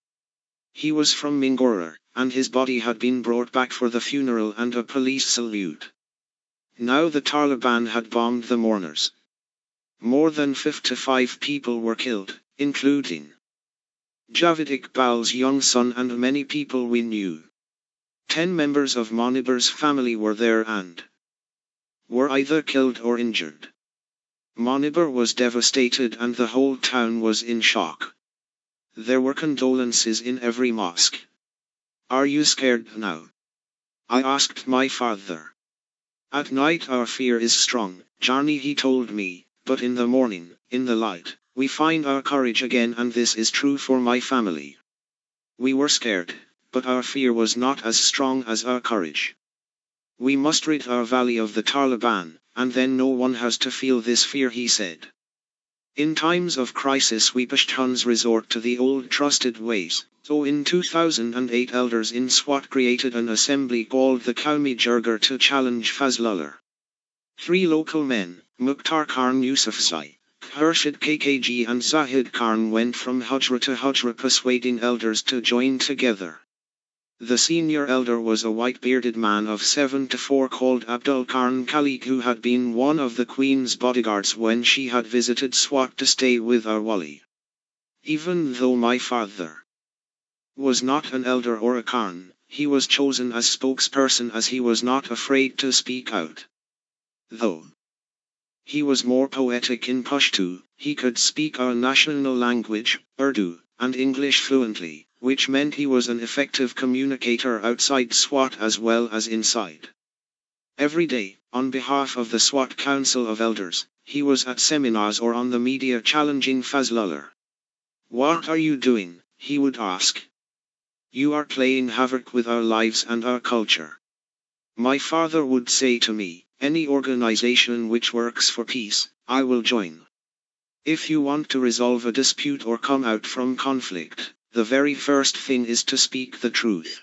He was from Mingora, and his body had been brought back for the funeral and a police salute. Now the Taliban had bombed the mourners. More than 55 people were killed, including Javed Iqbal's young son and many people we knew. 10 members of Moniber's family were there and were either killed or injured. Moniber was devastated and the whole town was in shock. There were condolences in every mosque. "Are you scared now?" I asked my father. "At night our fear is strong, Johnny," he told me, "but in the morning, in the light, we find our courage again, and this is true for my family. We were scared, but our fear was not as strong as our courage. We must rid our valley of the Taliban, and then no one has to feel this fear," he said. In times of crisis we Pashtuns resort to the old trusted ways, so in 2008 elders in Swat created an assembly called the Qaumi Jirga to challenge Fazlullah. 3 local men, Mukhtar Khan Yousafzai, Khurshid KKG and Zahid Khan, went from Hujra to Hujra persuading elders to join together. The senior elder was a white-bearded man of 74 called Abdul Khan Khalik, who had been one of the Queen's bodyguards when she had visited Swat to stay with our wali. Even though my father was not an elder or a Khan, he was chosen as spokesperson as he was not afraid to speak out. Though he was more poetic in Pashto, he could speak our national language, Urdu, and English fluently, which meant he was an effective communicator outside Swat as well as inside. Every day, on behalf of the Swat Council of Elders, he was at seminars or on the media challenging Fazlullah. "What are you doing?" he would ask. "You are playing havoc with our lives and our culture." My father would say to me, "Any organization which works for peace, I will join. If you want to resolve a dispute or come out from conflict, the very first thing is to speak the truth.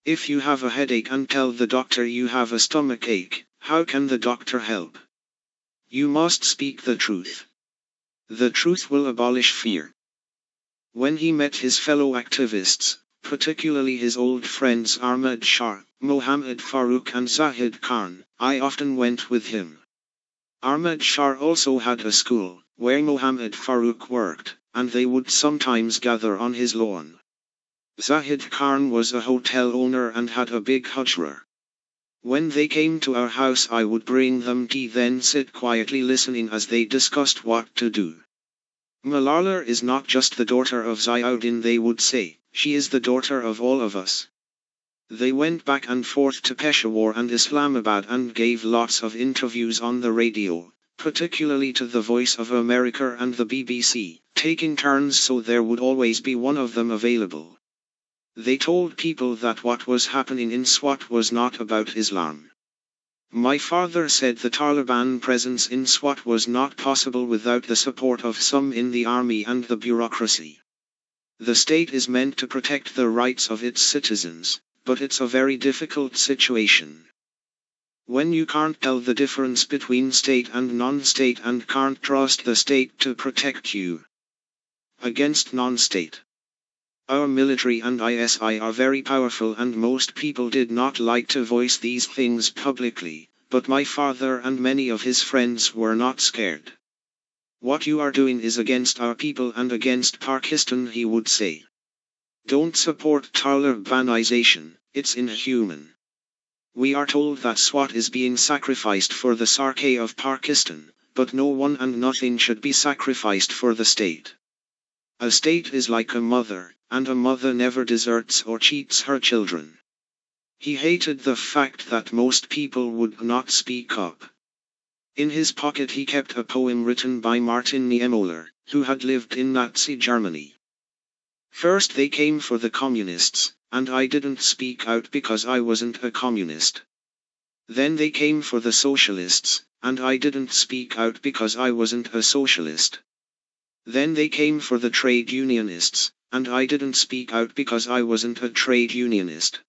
If you have a headache and tell the doctor you have a stomach ache, how can the doctor help? You must speak the truth. The truth will abolish fear." When he met his fellow activists, particularly his old friends Ahmad Shah, Mohammad Farooq and Zahid Khan, I often went with him. Ahmad Shah also had a school, where Mohammad Farooq worked, and they would sometimes gather on his lawn. Zahid Khan was a hotel owner and had a big hujra. When they came to our house I would bring them tea, then sit quietly listening as they discussed what to do. "Malala is not just the daughter of Ziauddin," they would say, "she is the daughter of all of us." They went back and forth to Peshawar and Islamabad and gave lots of interviews on the radio, particularly to the Voice of America and the BBC, taking turns so there would always be one of them available. They told people that what was happening in Swat was not about Islam. My father said the Taliban presence in Swat was not possible without the support of some in the army and the bureaucracy. The state is meant to protect the rights of its citizens, but it's a very difficult situation. When you can't tell the difference between state and non-state and can't trust the state to protect you against non-state. Our military and ISI are very powerful and most people did not like to voice these things publicly, but my father and many of his friends were not scared. What you are doing is against our people and against Pakistan, he would say. Don't support Talibanization, it's inhuman. We are told that Swat is being sacrificed for the Sarkay of Pakistan, but no one and nothing should be sacrificed for the state. A state is like a mother, and a mother never deserts or cheats her children. He hated the fact that most people would not speak up. In his pocket he kept a poem written by Martin Niemöller, who had lived in Nazi Germany. First they came for the communists, and I didn't speak out because I wasn't a communist. Then they came for the socialists, and I didn't speak out because I wasn't a socialist. Then they came for the trade unionists, and I didn't speak out because I wasn't a trade unionist.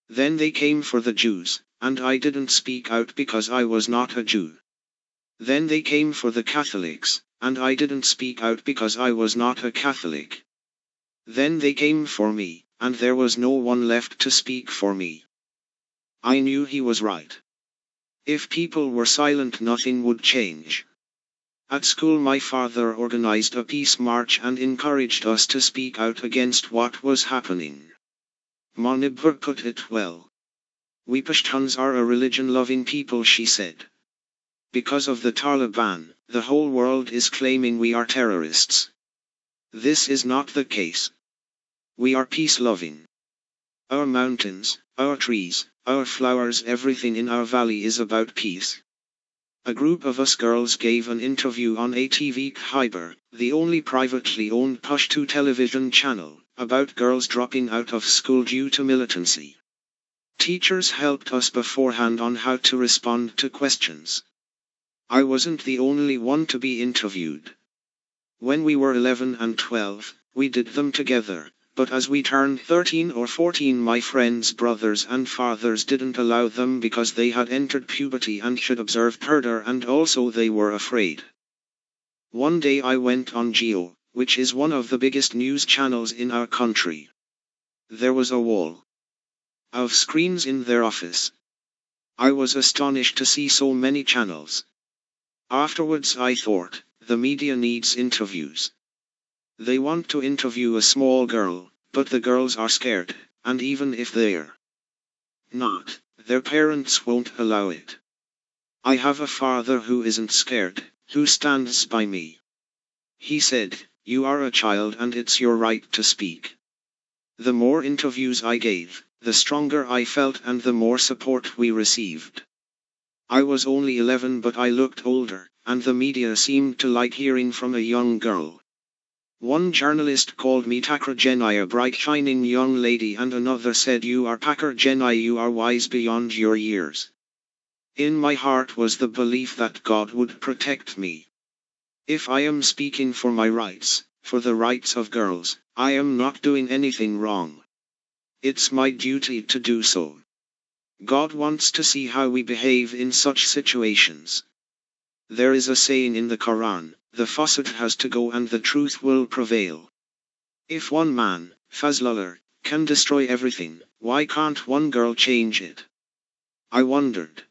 Then they came for the Jews, and I didn't speak out because I was not a Jew. Then they came for the Catholics, and I didn't speak out because I was not a Catholic. Then they came for me, and there was no one left to speak for me. I knew he was right. If people were silent, nothing would change. At school my father organized a peace march and encouraged us to speak out against what was happening. Monibur put it well. We Pashtuns are a religion-loving people, she said. Because of the Taliban, the whole world is claiming we are terrorists. This is not the case. We are peace-loving. Our mountains, our trees, our flowers, everything in our valley is about peace. A group of us girls gave an interview on ATV Khyber, the only privately owned Pashto television channel, about girls dropping out of school due to militancy. Teachers helped us beforehand on how to respond to questions. I wasn't the only one to be interviewed. When we were 11 and 12, we did them together, but as we turned 13 or 14 my friends' brothers and fathers didn't allow them because they had entered puberty and should observe purdah, and also they were afraid. One day I went on Geo, which is one of the biggest news channels in our country. There was a wall of screens in their office. I was astonished to see so many channels. Afterwards I thought, the media needs interviews. They want to interview a small girl, but the girls are scared, and even if they're not, their parents won't allow it. I have a father who isn't scared, who stands by me. He said, you are a child and it's your right to speak. The more interviews I gave, the stronger I felt and the more support we received. I was only 11 but I looked older, and the media seemed to like hearing from a young girl. One journalist called me Takra Jenai, a bright shining young lady, and another said, you are Pakar Jenai, you are wise beyond your years. In my heart was the belief that God would protect me. If I am speaking for my rights, for the rights of girls, I am not doing anything wrong. It's my duty to do so. God wants to see how we behave in such situations. There is a saying in the Quran, the faucet has to go and the truth will prevail. If one man, Fazlullah, can destroy everything, why can't one girl change it? I wondered.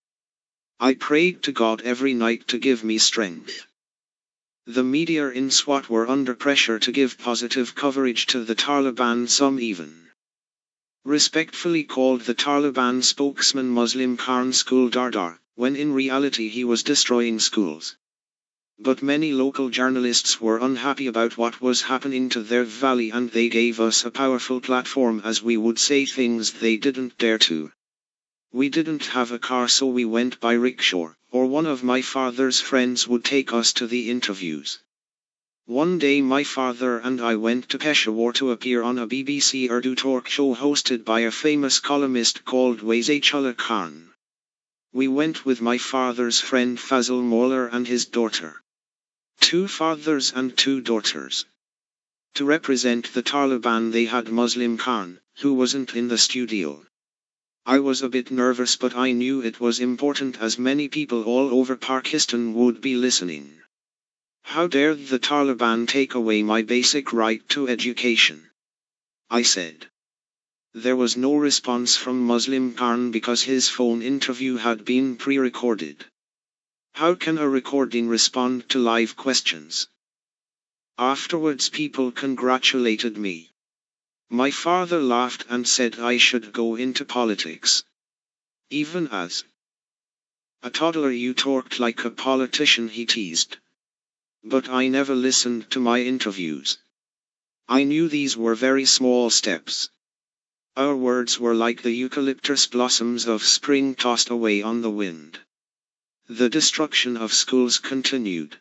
I prayed to God every night to give me strength. The media in Swat were under pressure to give positive coverage to the Taliban, some even respectfully called the Taliban spokesman Muslim Khan School Dardar, when in reality he was destroying schools. But many local journalists were unhappy about what was happening to their valley, and they gave us a powerful platform as we would say things they didn't dare to. We didn't have a car, so we went by rickshaw, or one of my father's friends would take us to the interviews. One day my father and I went to Peshawar to appear on a BBC Urdu talk show hosted by a famous columnist called Waizullah Khan. We went with my father's friend Fazl Moller and his daughter. 2 fathers and 2 daughters. To represent the Taliban they had Muslim Khan, who wasn't in the studio. I was a bit nervous, but I knew it was important as many people all over Pakistan would be listening. How dare the Taliban take away my basic right to education? I said. There was no response from Muslim Khan because his phone interview had been pre-recorded. How can a recording respond to live questions? Afterwards people congratulated me. My father laughed and said I should go into politics. Even as a toddler you talked like a politician, he teased. But I never listened to my interviews. I knew these were very small steps. Our words were like the eucalyptus blossoms of spring tossed away on the wind. The destruction of schools continued.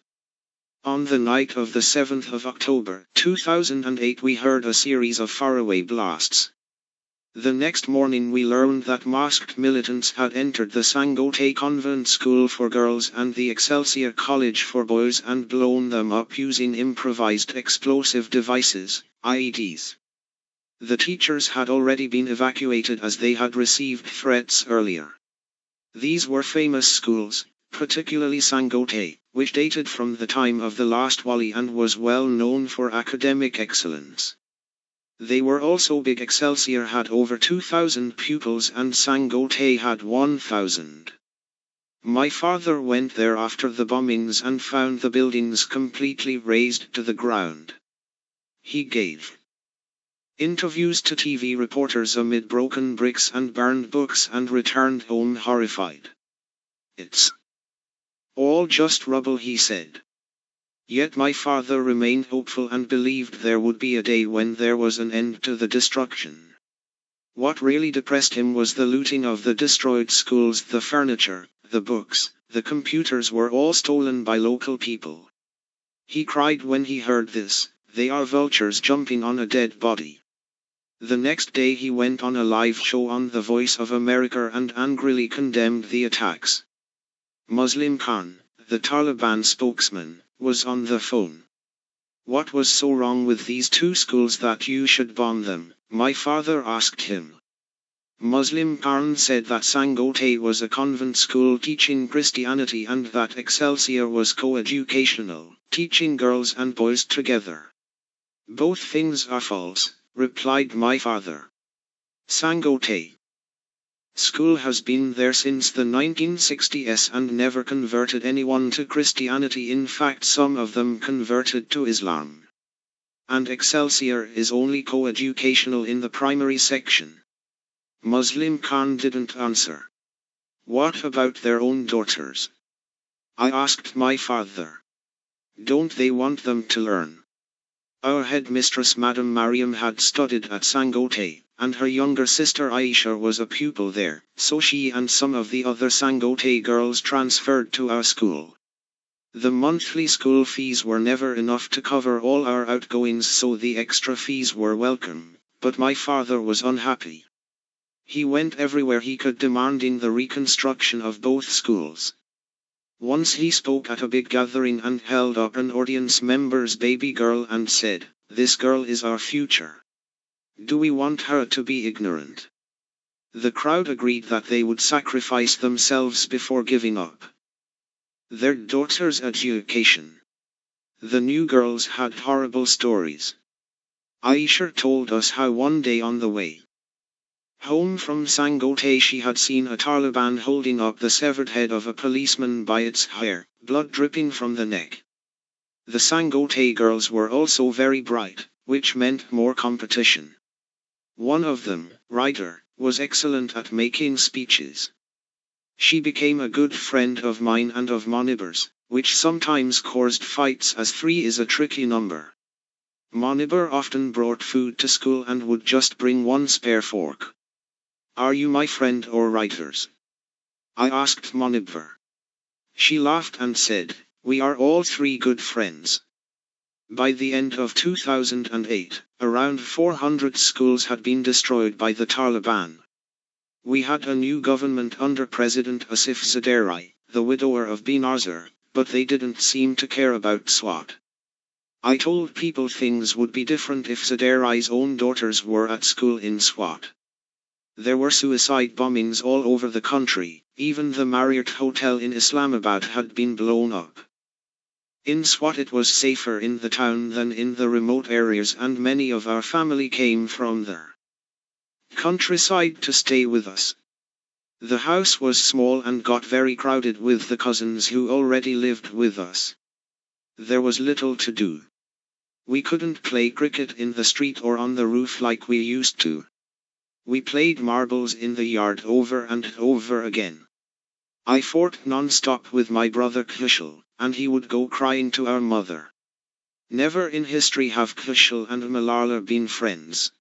On the night of the 7th of October 2008 we heard a series of faraway blasts. The next morning we learned that masked militants had entered the Sangote Convent School for Girls and the Excelsior College for Boys and blown them up using improvised explosive devices, IEDs. The teachers had already been evacuated as they had received threats earlier. These were famous schools, particularly Sangote, which dated from the time of the last Wali and was well known for academic excellence. They were also big. Excelsior had over 2,000 pupils and Sangote had 1,000. My father went there after the bombings and found the buildings completely razed to the ground. He gave interviews to TV reporters amid broken bricks and burned books and returned home horrified. It's all just rubble, he said. Yet my father remained hopeful and believed there would be a day when there was an end to the destruction. What really depressed him was the looting of the destroyed schools. The furniture, the books, the computers were all stolen by local people. He cried when he heard this. They are vultures jumping on a dead body. The next day he went on a live show on The Voice of America and angrily condemned the attacks. Muslim Khan, the Taliban spokesman, was on the phone. What was so wrong with these two schools that you should bomb them? My father asked him. Muslim Khan said that Sangote was a convent school teaching Christianity and that Excelsior was co-educational, teaching girls and boys together. Both things are false, replied my father. Sangote school has been there since the 1960s and never converted anyone to Christianity. In fact, some of them converted to Islam. And Excelsior is only co-educational in the primary section. Muslim Khan didn't answer. What about their own daughters? I asked my father. Don't they want them to learn? Our headmistress Madam Mariam had studied at Sangote, and her younger sister Aisha was a pupil there, so she and some of the other Sangote girls transferred to our school. The monthly school fees were never enough to cover all our outgoings, so the extra fees were welcome, but my father was unhappy. He went everywhere he could demanding the reconstruction of both schools. Once he spoke at a big gathering and held up an audience member's baby girl and said, "This girl is our future. Do we want her to be ignorant?" The crowd agreed that they would sacrifice themselves before giving up their daughter's education. The new girls had horrible stories. Aisha told us how one day on the way home from Sangote she had seen a Taliban holding up the severed head of a policeman by its hair, blood dripping from the neck. The Sangote girls were also very bright, which meant more competition. One of them, Ryder, was excellent at making speeches. She became a good friend of mine and of Monibir's, which sometimes caused fights as 3 is a tricky number. Monibir often brought food to school and would just bring one spare fork. Are you my friend or Ryder's? I asked Monibir. She laughed and said, we are all 3 good friends. By the end of 2008, around 400 schools had been destroyed by the Taliban. We had a new government under President Yousafzai, the widower of Benazir, but they didn't seem to care about Swat. I told people things would be different if Zadai's own daughters were at school in Swat. There were suicide bombings all over the country, even the Marriott Hotel in Islamabad had been blown up. In Swat it was safer in the town than in the remote areas, and many of our family came from the countryside to stay with us. The house was small and got very crowded with the cousins who already lived with us. There was little to do. We couldn't play cricket in the street or on the roof like we used to. We played marbles in the yard over and over again. I fought non-stop with my brother Kushal, and he would go crying to our mother. Never in history have Kushal and Malala been friends.